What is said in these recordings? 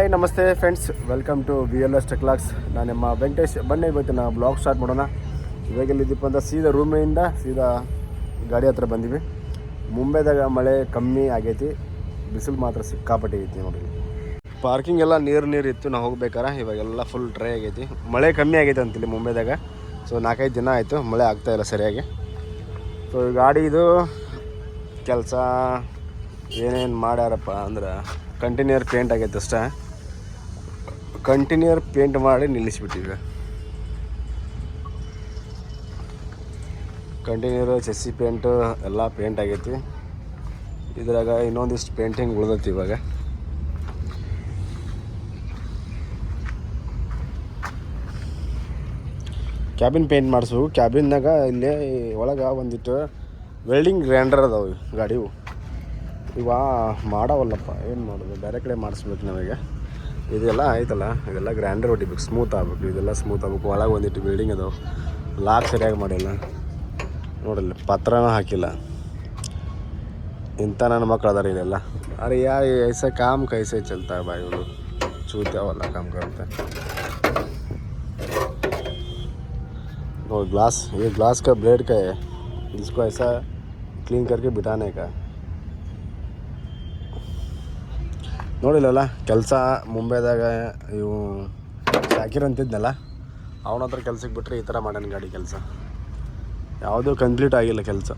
Hi ನಮಸ್ತೆ friends, welcome to VLS ಟೆಕ್ಲಾಕ್ಸ್. ನಾನು ನಿಮ್ಮ ವೆಂಕಟೇಶ್. ಬನ್ನಿ ಇವತ್ತು ನಾವು ಬ್ಲಾಗ್ ಸ್ಟಾರ್ಟ್ ಮಾಡೋಣ. ಇವಾಗ ಎಲ್ಲಿದ್ದೀಪ್ಪ ಅಂತ ಸೀದಾ ರೂಮಿಂದ ಸೀದಾ ಗಾಡಿ ಹತ್ರ ಬಂದೀವಿ. ಮುಂಬೈದಾಗ ಮಳೆ ಕಮ್ಮಿ ಆಗೈತಿ, ಬಿಸಿಲು ಮಾತ್ರ ಸಿಕ್ಕಾಪಟ್ಟೆ ಐತಿ ನೋಡಿ. ಪಾರ್ಕಿಂಗ್ ಎಲ್ಲ ನೀರು ಇತ್ತು ನಾವು ಹೋಗ್ಬೇಕಾರೆ. ಇವಾಗೆಲ್ಲ ಫುಲ್ ಡ್ರೈ ಆಗೈತಿ, ಮಳೆ ಕಮ್ಮಿ ಆಗೈತೆ ಅಂತಿಲ್ಲಿ ಮುಂಬೈದಾಗ. ಸೊ 4-5 ದಿನ ಆಯಿತು ಮಳೆ ಆಗ್ತಾಯಿಲ್ಲ ಸರಿಯಾಗಿ. ಸೊ ಈ ಗಾಡಿದು ಕೆಲಸ ಏನೇನು ಮಾಡ್ಯಾರಪ್ಪ ಅಂದ್ರೆ ಕಂಟಿನ್ಯೂರ್ ಪೇಂಟ್ ಆಗೈತೆ ಅಷ್ಟೇ. ಕಂಟಿನ್ಯೂರ್ ಪೇಂಟ್ ಮಾಡಿ ನಿಲ್ಲಿಸ್ಬಿಟ್ಟಿವಿ. ಕಂಟಿನ್ಯೂರ್ ಚೆಸ್ಸಿ ಪೇಂಟು ಎಲ್ಲ ಪೇಂಟ್ ಆಗೈತಿ. ಇದ್ರಾಗ ಇನ್ನೊಂದಿಷ್ಟು ಪೇಂಟಿಂಗ್ ಉಳ್ದೈತಿ. ಇವಾಗ ಕ್ಯಾಬಿನ್ ಪೇಂಟ್ ಮಾಡಿಸ್ಬೇಕು. ಕ್ಯಾಬಿನ್ನಾಗ ಇಲ್ಲೇ ಒಳಗೆ ಒಂದಿಟ್ಟು ವೆಲ್ಡಿಂಗ್ ಗ್ರೈಂಡರ್ ಅದಾವೆ ಗಾಡಿವು. ಇವ ಮಾಡವಲ್ಲಪ್ಪ, ಏನು ಮಾಡೋದು, ಬೇರೆ ಕಡೆ ಮಾಡಿಸ್ಬೇಕು ನಮಗೆ. ಇದೆಲ್ಲ ಆಯ್ತಲ್ಲ, ಇದೆಲ್ಲ ಗ್ರೈಂಡರ್ ಹೊಡಿಬೇಕು, ಸ್ಮೂತ್ ಆಗಬೇಕು. ಇದೆಲ್ಲ ಸ್ಮೂತ್ ಆಗಬೇಕು. ಒಳಗೆ ಒಂದಿಟ್ಟು ಬಿಲ್ಡಿಂಗ್ ಅದಾವೆ, ಲಾಕ್ ಸರಿಯಾಗಿ ಮಾಡಿಲ್ಲ ನೋಡಲ್ಲ, ಪತ್ರನೂ ಹಾಕಿಲ್ಲ. ಇಂಥ ನನ್ನ ಮಕ್ಕಳು ಅದಾರ ಇದೆಲ್ಲ. ಅರೆ ಯಾರು ಐಸೆ ಕಾಮ್ ಕೈಸೆ ಚಲ್ತಾ ಬಾಯಿ ಇವರು ಚೂತ್ಯಾವಲ್ಲ ಕಾಮ್ करते. ग्लास, ये ग्लास का ब्लेड का है, जिसको ऐसा क्लीन करके बिठाने का. ನೋಡಿಲ್ಲಲ್ಲ ಕೆಲಸ ಮುಂಬೈದಾಗ. ಇವು ಶಾಕಿರ್ ಅಂತಿದ್ನಲ್ಲ, ಅವನ ಹತ್ರ ಕೆಲ್ಸಕ್ಕೆ ಬಿಟ್ಟರೆ ಈ ಥರ ಮಾಡ್ಯಾನ ಗಾಡಿ ಕೆಲಸ. ಯಾವುದೂ ಕಂಪ್ಲೀಟ್ ಆಗಿಲ್ಲ ಕೆಲಸ.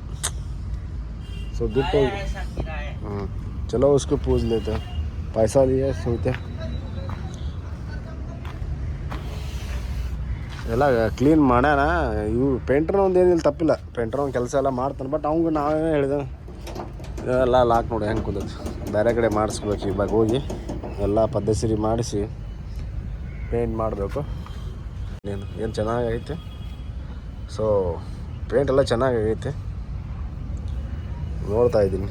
ಸೊ ಬಿಟ್ಟು ಚಲೋ ಉಸ್ಕು ಪೂಜ್ ಲೇತೆ, ಪೈಸಾ ದಿಯೇ ಸೋತೆ. ಎಲ್ಲ ಕ್ಲೀನ್ ಮಾಡ್ಯಾನ. ಇವು ಪೇಂಟ್ರ್ ಒಂದು ಏನಿಲ್ಲ, ತಪ್ಪಿಲ್ಲ. ಪೇಂಟ್ರ್ ಒಂದು ಕೆಲಸ ಎಲ್ಲ ಮಾಡ್ತಾನೆ. ಬಟ್ ಅವ್ನಿಗೆ ನಾವೇ ಹೇಳಿದೆ ಎಲ್ಲ ಲಾಕ್ ನೋಡಿ ಹೆಂಗೆ ಕುಂದೈತಿ. ಬೇರೆ ಕಡೆ ಮಾಡಿಸ್ಬೇಕು. ಇವಾಗ ಹೋಗಿ ಎಲ್ಲ ಪದ್ಧತಿ ಮಾಡಿಸಿ ಪೇಂಟ್ ಮಾಡಬೇಕು. ಏನು ಚೆನ್ನಾಗೈತೆ. ಸೊ ಪೇಂಟ್ ಎಲ್ಲ ಚೆನ್ನಾಗೈತೆ, ನೋಡ್ತಾ ಇದ್ದೀನಿ.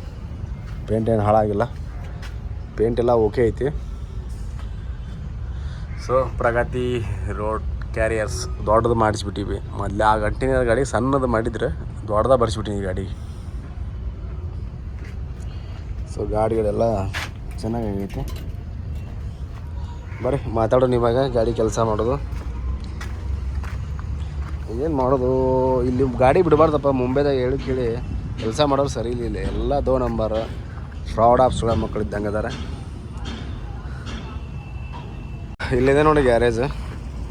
ಪೇಂಟ್ ಏನು ಹಾಳಾಗಿಲ್ಲ, ಪೇಂಟ್ ಎಲ್ಲ ಓಕೆ ಐತಿ. ಸೊ ಪ್ರಗತಿ ರೋಡ್ ಕ್ಯಾರಿಯರ್ಸ್ ದೊಡ್ಡದು ಮಾಡಿಸ್ಬಿಟ್ಟಿವಿ. ಮೊದಲೇ ಆ ಕಂಟಿನ್ಯೂರ್ ಗಾಡಿ ಸಣ್ಣದು ಮಾಡಿದರೆ ದೊಡ್ಡದಾಗ ಬರ್ಸ್ಬಿಟ್ಟಿವಿ ಗಾಡಿ. ಸೊ ಗಾಡಿಗಳೆಲ್ಲ ಚೆನ್ನಾಗೈತೆ. ಬರ್ರಿ ಮಾತಾಡೋಣ ಇವಾಗ. ಗಾಡಿ ಕೆಲಸ ಮಾಡೋದು ಏನು ಮಾಡೋದು, ಇಲ್ಲಿ ಗಾಡಿ ಬಿಡಬಾರ್ದಪ್ಪ. ಮುಂಬೈದಾಗ ಹೇಳಿ ಕೇಳಿ ಕೆಲಸ ಮಾಡೋರು ಸರಿ ಇಲ್ಲ. ಎಲ್ಲ 2 ನಂಬರ್ ಫ್ರಾಡ್ ಆಫ್ ಸುಳ್ಳ ಮಕ್ಕಳು ಇದ್ದಂಗೆ ಅದಾರ. ಇಲ್ಲಿದೆ ನೋಡಿ ಗ್ಯಾರೇಜ್.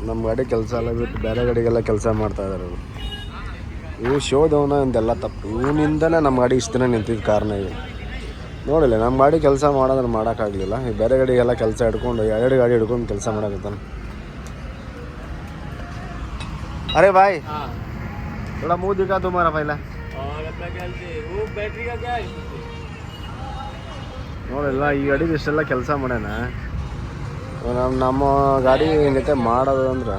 ನಮ್ಮ ಗಾಡಿ ಕೆಲಸ ಎಲ್ಲ ಬಿಟ್ಟು ಬೇರೆ ಗಾಡಿಗೆಲ್ಲ ಕೆಲಸ ಮಾಡ್ತಾ ಇದ್ದಾರೆ ಅವರು. ಇವು ಶೋದವನ ಇಂದೆಲ್ಲ ತಪ್ಪು. ಇವನಿಂದನೇ ನಮ್ಮ ಗಾಡಿ ಇಷ್ಟು ದಿನ ನಿಂತಿದ್ದ ಕಾರಣ ಇವು. ನೋಡಿಲ್ಲ, ನಮ್ಮ ಗಾಡಿ ಕೆಲಸ ಮಾಡೋದ್ರೆ ಮಾಡೋಕ್ಕಾಗಲಿಲ್ಲ. ಈ ಬೇರೆ ಗಾಡಿಗೆಲ್ಲ ಕೆಲಸ ಹಿಡ್ಕೊಂಡು 2 ಗಾಡಿ ಹಿಡ್ಕೊಂಡು ಕೆಲಸ ಮಾಡೋಕತ್ತಾನೆ. अरे भाई थोड़ा मुँह दिखा तुम्हारा पहला. ನೋಡಿಲ್ಲ, ಈ ಗಾಡಿ ಇಷ್ಟೆಲ್ಲ ಕೆಲಸ ಮಾಡ್ಯಾನ. ನಮ್ಮ ಗಾಡಿ ಹಿಂಗೈತೆ ಮಾಡೋದು ಅಂದ್ರೆ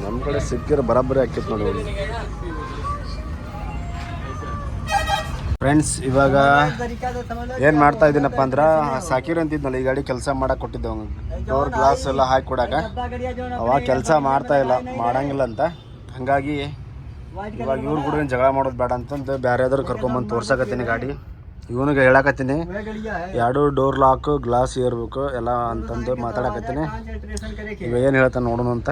ನಮ್ಮ ಕಡೆ ಸಿಕ್ಕಿರೋ ಬರಾಬರಿ ಆಗ್ತಿತ್ತು ನೋಡಿ. ಫ್ರೆಂಡ್ಸ್, ಇವಾಗ ಏನು ಮಾಡ್ತಾ ಇದ್ದೀನಪ್ಪ ಅಂದ್ರೆ, ಸಾಕಿರ್ ಅಂತಿದ್ನಲ್ಲ ಈ ಗಾಡಿ ಕೆಲಸ ಮಾಡಕ್ಕೆ ಕೊಟ್ಟಿದ್ದೆ ಅವ್ನಿಗೆ. ಡೋರ್ ಗ್ಲಾಸ್ ಎಲ್ಲ ಹಾಕಿ ಕೊಡಾಕ. ಅವಾಗ ಕೆಲಸ ಮಾಡ್ತಾ ಇಲ್ಲ, ಮಾಡಂಗಿಲ್ಲ ಅಂತ. ಹಾಗಾಗಿ ಇವಾಗ ಇವ್ರು ಕೂಡ ಜಗಳ ಮಾಡೋದು ಬೇಡ ಅಂತಂದು ಬೇರೆ ಯಾವ್ದಾದ್ರು ಕರ್ಕೊಂಬಂದು ತೋರ್ಸಕತ್ತೀನಿ ಗಾಡಿ. ಇವನಿಗೆ ಹೇಳಕತ್ತೀನಿ 2 ಡೋರ್ ಲಾಕ್ ಗ್ಲಾಸ್ ಇರಬೇಕು ಎಲ್ಲ ಅಂತಂದು ಮಾತಾಡಕತ್ತೀನಿ. ಇವ ಏನು ಹೇಳ್ತಾನೆ ನೋಡೋಣ ಅಂತ.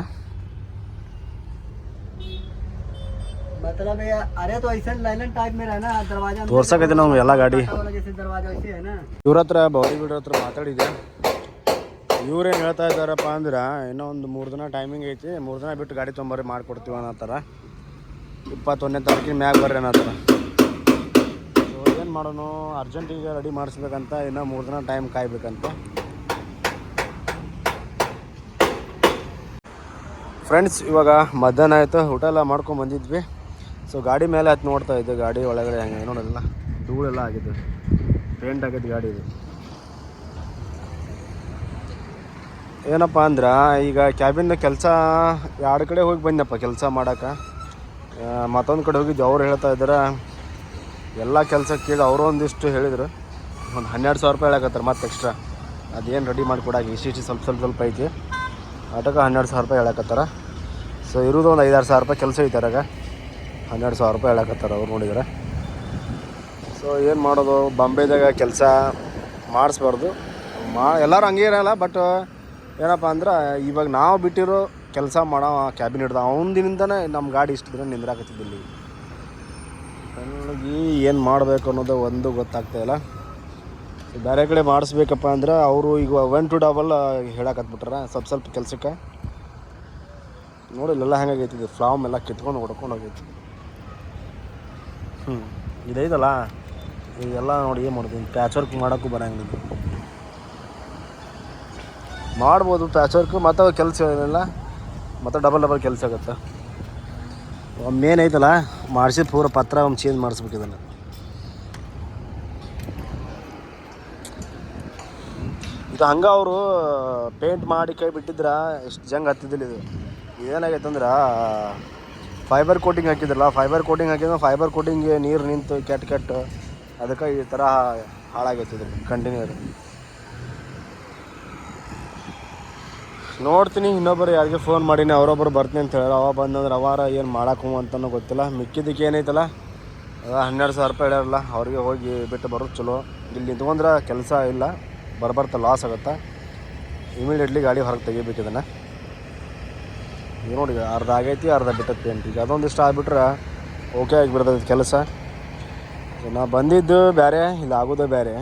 ತೋರ್ಸಕತ್ತೀನಿ ನಾವು ಎಲ್ಲ ಗಾಡಿ. ಇವ್ರ ಹತ್ರ ಬಾಲಿವುಡ್ ಹತ್ರ ಮಾತಾಡಿದ್ದೆ. ಇವ್ರೇನು ಹೇಳ್ತಾ ಇದ್ದಾರಪ್ಪ ಅಂದ್ರೆ, ಇನ್ನೂ ಒಂದು 3 ದಿನ ಟೈಮಿಂಗ್ ಐತಿ, 3 ದಿನ ಬಿಟ್ಟು ಗಾಡಿ ತೊಗೊಂಬರ್ರಿ ಮಾಡಿಕೊಡ್ತೀವಿ ಅನ್ನತ್ತಾರ. 21ನೇ ತಾರೀಕಿನ ಮ್ಯಾಗ ಬರ್ರಿ ಅನ್ನತ್ತಾರ. ಏನು ಮಾಡೋಣ, ಅರ್ಜೆಂಟಿಗೆ ರೆಡಿ ಮಾಡಿಸ್ಬೇಕಂತ. ಇನ್ನೂ 3 ದಿನ ಟೈಮ್ ಕಾಯ್ಬೇಕಂತ. ಫ್ರೆಂಡ್ಸ್, ಇವಾಗ ಮಧ್ಯಾಹ್ನ ಆಯಿತು, ಊಟ ಎಲ್ಲ ಮಾಡ್ಕೊಂಡು ಬಂದಿದ್ವಿ. ಸೊ ಗಾಡಿ ಮೇಲೆ ಹತ್ತು ನೋಡ್ತಾ ಇದ್ದೆ. ಗಾಡಿ ಒಳಗಡೆ ಹೆಂಗೆ ನೋಡಲ್ಲ, ಧೂಳೆಲ್ಲ ಆಗಿದೆ, ಪೇಂಟ್ ಆಗೈತೆ ಗಾಡಿ. ಇದು ಏನಪ್ಪ ಅಂದ್ರೆ, ಈಗ ಕ್ಯಾಬಿನ್ ಕೆಲಸ 2 ಕಡೆ ಹೋಗಿ ಬಂದಪ್ಪ ಕೆಲಸ ಮಾಡೋಕೆ. ಮತ್ತೊಂದು ಕಡೆ ಹೋಗಿದ್ದು. ಅವ್ರು ಹೇಳ್ತಾ ಇದ್ದಾರೆ ಎಲ್ಲ ಕೆಲಸ ಕೇಳಿ ಅವರು ಒಂದಿಷ್ಟು ಹೇಳಿದ್ರು. ಒಂದು 12,000 ರೂಪಾಯಿ ಹೇಳಕತ್ತಾರೆ ಮತ್ತೆ ಎಕ್ಸ್ಟ್ರಾ. ಅದೇನು ರೆಡಿ ಮಾಡಿಕೊಡಾಕ ಇಷ್ಟು ಸ್ವಲ್ಪ ಐತಿ. ಆಟೋಕ್ಕೆ 12,000 ರೂಪಾಯಿ ಹೇಳಕತ್ತಾರ. ಸೊ ಇರೋದು ಒಂದು 5-6 ಸಾವಿರ ರೂಪಾಯಿ ಕೆಲಸ ಐತಾರಾಗ. 12,000 ರೂಪಾಯಿ ಹೇಳಕತ್ತಾರೆ ಅವ್ರು ನೋಡಿದ್ರೆ. ಸೊ ಏನು ಮಾಡೋದು, ಬಾಂಬೆದಾಗ ಕೆಲಸ ಮಾಡಿಸ್ಬಾರ್ದು. ಎಲ್ಲರೂ ಹಂಗೆ ಇರೋಲ್ಲ. ಬಟ್ ಏನಪ್ಪ ಅಂದ್ರೆ ಇವಾಗ ನಾವು ಬಿಟ್ಟಿರೋ ಕೆಲಸ ಮಾಡೋ ಕ್ಯಾಬಿನ್ ಹಿಡ್ದು ಅವನದಿಂದನೇ ನಮ್ಮ ಗಾಡಿ ಇಷ್ಟು ದಿನ ನಿಂದ್ರಾಕತ್ತಿದ್ದಿಲ್ಲ. ನನಗೆ ಏನು ಮಾಡಬೇಕು ಅನ್ನೋದು ಒಂದು ಗೊತ್ತಾಗ್ತಾಯಿಲ್ಲ. ಬೇರೆ ಕಡೆ ಮಾಡಿಸ್ಬೇಕಪ್ಪ ಅಂದ್ರೆ ಅವರು ಈಗ 1 to 2 ಹೇಳಕತ್ಬಿಟ್ರ ಸ್ವಲ್ಪ ಕೆಲಸಕ್ಕೆ. ನೋಡಿ ಇಲ್ಲೆಲ್ಲ ಹೆಂಗಾಗೈತಿದೆ, ಫ್ಲಾಮ್ ಎಲ್ಲ ಕಿತ್ಕೊಂಡು ಹೊಡ್ಕೊಂಡು ಹೋಗೈತಿ. ಇದೈತಲ್ಲ ಇದೆಲ್ಲ ನೋಡಿ ಏನು ಮಾಡ್ತೀನಿ, ಪ್ಯಾಚ್ ವರ್ಕ್ ಮಾಡೋಕ್ಕೂ ಬರೋಂಗಿಲ್ಲ. ಮಾಡ್ಬೋದು ಪ್ಯಾಚ್ ವರ್ಕ್, ಮತ್ತು ಕೆಲಸ ಏನಿಲ್ಲ, ಮತ್ತು ಡಬಲ್ ಕೆಲಸ ಆಗುತ್ತೆ. ಮೇನ್ ಐತಲ್ಲ ಮಾಡಿಸಿದ ಪೂರ ಪತ್ರ ಒಂದು ಚೇಂಜ್ ಮಾಡಿಸ್ಬೇಕು. ಇದನ್ನು ಇದು ಹಂಗೆ ಅವರು ಪೇಂಟ್ ಮಾಡಿ ಕೈ ಬಿಟ್ಟಿದ್ರೆ ಎಷ್ಟು ಜಂಗ್ ಹತ್ತಿದ್ದಿಲ್ಲ. ಇದು ಏನಾಗೈತೆ ಅಂದ್ರೆ ಫೈಬರ್ ಕೋಟಿಂಗ್ ಹಾಕಿದ್ರಲ್ಲ, ಫೈಬರ್ ಕೋಟಿಂಗ್ಗೆ ನೀರು ನಿಂತು ಕೆಟ್ಟ ಅದಕ್ಕೆ ಈ ಥರ ಹಾಳಾಗೈತಿದ್ರು ಕಂಟಿನ್ಯೂ. ನೋಡ್ತೀನಿ, ಇನ್ನೊಬ್ಬರು ಯಾರಿಗೆ ಫೋನ್ ಮಾಡೀನಿ, ಅವರೊಬ್ಬರು ಬರ್ತೀನಿ ಅಂತ ಹೇಳಿ. ಅವ ಬಂದಂದ್ರೆ ಅವಾರ ಏನು ಮಾಡಾಕು ಅಂತನೂ ಗೊತ್ತಿಲ್ಲ. ಮಿಕ್ಕಿದ್ದಕ್ಕೆ ಏನೈತಲ್ಲ 12,000 ರೂಪಾಯಿ ಹೇಳ್ಯಾರಲ್ಲ, ಅವ್ರಿಗೆ ಹೋಗಿ ಬಿಟ್ಟು ಬರೋದು ಚಲೋ. ಇಲ್ಲಿ ನಿಂತ್ಕೊಂಡ್ರೆ ಕೆಲಸ ಇಲ್ಲ, ಬರ್ತಾ ಲಾಸ್ ಆಗುತ್ತೆ. ಇಮಿಡಿಯೇಟ್ಲಿ ಗಾಡಿ ಹೊರಗೆ ತೆಗಿಬೇಕು. ಇದನ್ನು ಈಗ ನೋಡಿ ಅರ್ಧ ಆಗೈತಿ, ಅರ್ಧ ಬಿಟ್ಟದ ಪೇಂಟ್. ಈಗ ಅದೊಂದಿಷ್ಟು ಆಗಿಬಿಟ್ರೆ ಓಕೆ ಆಗಿಬಿಡ್ತದೆ ಕೆಲಸ. ನಾ ಬಂದಿದ್ದು ಬೇರೆ, ಇಲ್ಲಿ ಆಗೋದೇ ಬೇರೆ.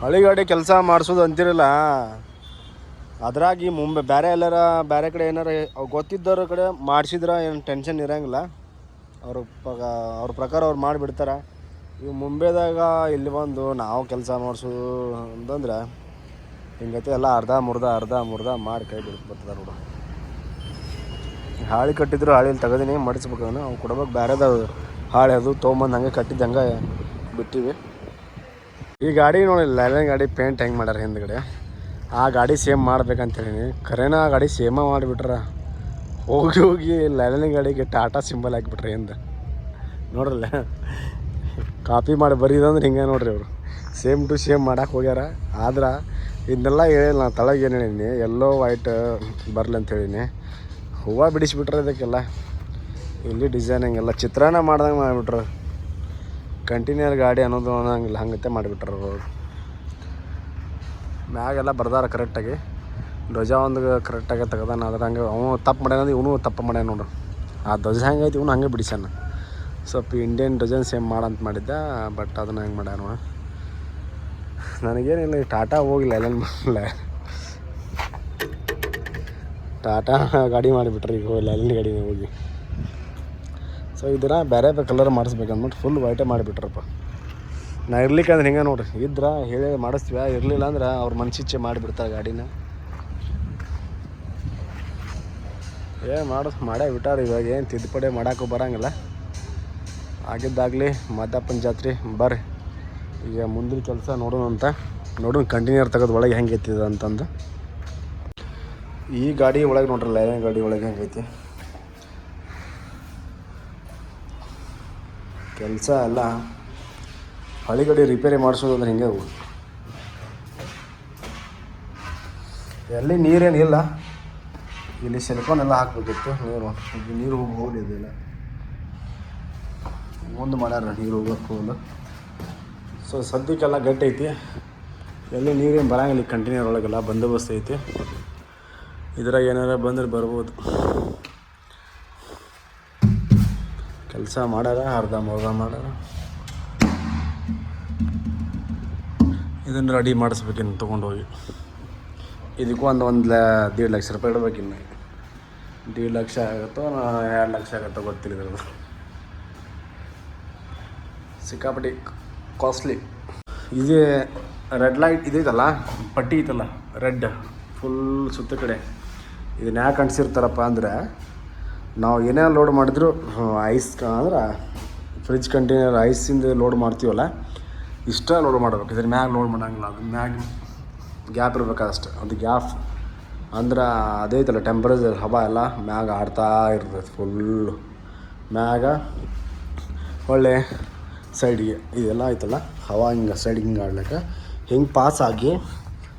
ಹಳಿ ಗಾಡಿ ಕೆಲಸ ಮಾಡಿಸೋದು ಅಂತಿರಲ್ಲ, ಅದ್ರಾಗಿ ಮುಂಬೈ ಬೇರೆ ಕಡೆ ಏನಾರ ಗೊತ್ತಿದ್ದವ್ರ ಕಡೆ ಮಾಡಿಸಿದ್ರೆ ಏನು ಟೆನ್ಷನ್ ಇರೋಂಗಿಲ್ಲ. ಅವ್ರ ಪ್ರಕಾರ ಅವ್ರು ಮಾಡಿಬಿಡ್ತಾರೆ. ಈಗ ಮುಂಬೈದಾಗ ಇಲ್ಲಿ ಬಂದು ನಾವು ಕೆಲಸ ಮಾಡಿಸೋದು ಅಂತಂದ್ರೆ ಹಿಂಗೈತೆ. ಎಲ್ಲ ಅರ್ಧ ಮುರ್ಧ ಮಾಡಿ ಕೈ ಬರ್ತದೆ ನೋಡು. ಹಾಳಿ ಕಟ್ಟಿದ್ರು ಹಾಳಿಯಲ್ಲಿ ತೆಗೆದಿನಿ, ಮಡಿಸ್ಬೇಕು. ಅವ್ನು ಕೊಡ್ಬೇಕು ಬೇರೆದ ಹಾಳೆ, ಅದು ತೊಗೊಂಬಂದು ಹಂಗೆ ಕಟ್ಟಿದ್ದು ಹಂಗೆ ಬಿಟ್ಟಿವಿ. ಈ ಗಾಡಿ ನೋಡಿ, ಲೈಲನ್ ಗಾಡಿ ಪೇಂಟ್ ಹೆಂಗೆ ಮಾಡ್ಯಾರ ಹಿಂದ್ಗಡೆ, ಆ ಗಾಡಿ ಸೇಮ್ ಮಾಡ್ಬೇಕಂತೇಳಿ. ಖರೇನ ಆ ಗಾಡಿ ಸೇಮ ಮಾಡಿಬಿಟ್ರ. ಹೋಗಿ ಲೈಲನ್ ಗಾಡಿಗೆ ಟಾಟಾ ಸಿಂಬಲ್ ಹಾಕಿಬಿಟ್ರೆ ಹಿಂದೆ ನೋಡ್ರಲ್ಲ. ಕಾಪಿ ಮಾಡಿ ಬರೀದಂದ್ರೆ ಹಿಂಗೆ ನೋಡ್ರಿ ಅವರು ಸೇಮ್ ಟು ಸೇಮ್ ಮಾಡಕ್ಕೆ ಹೋಗ್ಯಾರ. ಆದ್ರೆ ಇದನ್ನೆಲ್ಲ ಹೇಳಿಲ್ಲ ನಾನು, ತಳಗೆ ಏನು ಹೇಳೀನಿ, ಎಲ್ಲೋ ವೈಟ್ ಬರಲಿ ಅಂತ ಹೇಳೀನಿ. ಹೂವು ಬಿಡಿಸ್ಬಿಟ್ರೆ ಇದಕ್ಕೆಲ್ಲ. ಇಲ್ಲಿ ಡಿಸೈನಿಂಗ್ ಎಲ್ಲ ಚಿತ್ರಾನ್ನ ಮಾಡ್ದಂಗೆ ಮಾಡಿಬಿಟ್ರು. ಕಂಟಿನ್ಯೂರ್ ಗಾಡಿ ಅನ್ನೋದು ಅನ್ನೋಂಗಿಲ್ಲ, ಹಂಗತೆ ಮಾಡಿಬಿಟ್ರು ಅವರು. ಮ್ಯಾಗೆಲ್ಲ ಬರ್ದಾರ ಕರೆಕ್ಟಾಗಿ, ಧ್ವಜ ಒಂದು ಕರೆಕ್ಟಾಗಿ ತೆಗ್ದಾನ. ಅದ್ರ ಹಂಗೆ ಅವನು ತಪ್ಪು ಮಾಡ್ಯಾನಂದ್ರೆ ಇವನು ತಪ್ಪು ಮಾಡ್ಯಾನ ನೋಡ್ರಿ. ಆ ಧ್ವಜ ಹೆಂಗೈತಿ ಇವನು ಹಂಗೆ ಬಿಡಿಸ್ಯಾನ. ಸ್ವಲ್ಪ ಇಂಡಿಯನ್ ಡಿಸೈನ್ ಸೇಮ್ ಮಾಡಂತ ಮಾಡಿದ್ದ, ಬಟ್ ಅದನ್ನು ಹೆಂಗೆ ಮಾಡ್ಯಾನ. ನನಗೇನಿಲ್ಲ, ಈ ಟಾಟಾ ಹೋಗಿಲ್ಲ, ಎಲ್ಲೇನು ಮಾಡಲ್ಲ, ಟಾಟಾ ಗಾಡಿ ಮಾಡಿಬಿಟ್ರಿ. ಈಗ ಲೈಲನ್ ಗಾಡಿನೇ ಹೋಗಿ. ಸೊ ಇದರ ಬೇರೆ ಕಲರ್ ಮಾಡಿಸ್ಬೇಕಂದ್ಬಿಟ್ಟು ಫುಲ್ ವೈಟೇ ಮಾಡಿಬಿಟ್ರಪ್ಪ. ನಾ ಇರ್ಲಿಕ್ಕಂದ್ರೆ ಹಿಂಗೆ ನೋಡ್ರಿ, ಇದ್ರೆ ಹೇಳಿ ಮಾಡಿಸ್ತೀವ, ಇರಲಿಲ್ಲ ಅಂದ್ರೆ ಅವ್ರ ಮನ್ಸಿಚ್ಛೆ ಮಾಡಿಬಿಡ್ತಾರೆ ಗಾಡಿನ. ಮಾಡೇ ಬಿಟ್ಟಾರ. ಇವಾಗ ಏನು ತಿದ್ದುಪಡಿ ಮಾಡೋಕ್ಕೂ ಬರೋಂಗಿಲ್ಲ. ಆಗಿದ್ದಾಗಲಿ ಮಾದಪ್ಪನ ಜಾತ್ರೆ ಬರ್ರಿ. ಈಗ ಮುಂದಿನ ಕೆಲಸ ನೋಡೋಣ ಕಂಟಿನ್ಯೂರ್ ತೆಗೆದು ಒಳಗೆ ಹೆಂಗೆ ಐತಿದೆ ಅಂತಂದು. ಈ ಗಾಡಿ ಒಳಗೆ ನೋಡ್ರಿ, ಲೈಲನ್ ಗಾಡಿ ಒಳಗೆ ಹೆಂಗೈತಿ ಕೆಲಸ ಎಲ್ಲ. ಹಳಿ ಗಾಡಿ ರಿಪೇರಿ ಮಾಡಿಸೋದು ಅಂದ್ರೆ ಹಿಂಗೆ ಎಲ್ಲಿ ನೀರೇನಿಲ್ಲ. ಇಲ್ಲಿ ಸಿಲಿಕಾನೆಲ್ಲ ಹಾಕಬೇಕಿತ್ತು, ನೀರು ಹೋಗಲಿಲ್ಲ. ಮುಂದೆ ಮಾಡ್ಯಾರ ನೀರು ಹೋಗೋಕ್ಕೆ ಹೋಗಲ್ಲ. ಸೊ ಸದ್ಯಕ್ಕೆಲ್ಲ ಗಟ್ಟಿ ಐತಿ, ಎಲ್ಲಿ ನೀರೇನು ಬರೋಂಗಿಲ್ಲ. ಕಂಟಿನ್ಯೂರ್ ಒಳಗೆಲ್ಲ ಬಂದೋಬಸ್ತ್ ಐತಿ. ಇದ್ರಾಗ ಏನಾರ ಬಂದ್ರೆ ಬರ್ಬೋದು. ಕೆಲಸ ಮಾಡ್ಯಾರ, ಅರ್ಧ ಮಾಡ್ಯಾರ. ಇದನ್ನು ರೆಡಿ ಮಾಡಿಸ್ಬೇಕಿನ್ನು ತೊಗೊಂಡೋಗಿ. ಇದಕ್ಕೂ ಒಂದು 1.5 ಲಕ್ಷ ರೂಪಾಯಿ ಇಡಬೇಕಿನ್ನು. 1.5 ಲಕ್ಷ ಆಗುತ್ತೋ 2 ಲಕ್ಷ ಆಗುತ್ತೋ ಗೊತ್ತಿಲ್ಲ. ಇದ್ರದ್ದು ಸಿಕ್ಕಾಪಟ್ಟಿ ಕಾಸ್ಟ್ಲಿ. ಇದು ರೆಡ್ ಲೈಟ್ ಇದೈತಲ್ಲ, ಪಟ್ಟಿ ಐತಲ್ಲ ರೆಡ್ ಫುಲ್ ಸುತ್ತ ಕಡೆ, ಇದನ್ನ ಯಾಕೆ ಅಂಟಿಸಿರ್ತಾರಪ್ಪ ಅಂದರೆ, ನಾವು ಏನೇ ಲೋಡ್ ಮಾಡಿದ್ರು ಐಸ್ ಅಂದ್ರೆ ಫ್ರಿಜ್ ಕಂಟೈನರ್ ಐಸಿಂದ ಲೋಡ್ ಮಾಡ್ತೀವಲ್ಲ, ಇಷ್ಟ ಲೋಡ್ ಮಾಡ್ಬೇಕು. ಇದ್ರ ಮ್ಯಾಗ ಲೋಡ್ ಮಾಡೋಂಗಿಲ್ಲ. ಅದು ಮ್ಯಾಗ ಗ್ಯಾಪ್ ಇರ್ಬೇಕಾದಷ್ಟು. ಅದು ಗ್ಯಾಪ್ ಅಂದ್ರೆ ಅದೈತಲ್ಲ ಟೆಂಪ್ರೇಚರ್, ಹವಾ ಎಲ್ಲ ಮ್ಯಾಗ ಆಡ್ತಾ ಇರ್ತದೆ ಫುಲ್ಲು. ಮ್ಯಾಗ ಒಳ್ಳೆ ಸೈಡಿಗೆ ಇದೆಲ್ಲ ಆಯ್ತಲ್ಲ ಹವಾ ಹಿಂಗೆ ಸೈಡಿಗೆ ಹಿಂಗೆ ಆಡ್ಲಿಕ್ಕೆ ಹಿಂಗೆ ಪಾಸ್ ಆಗಿ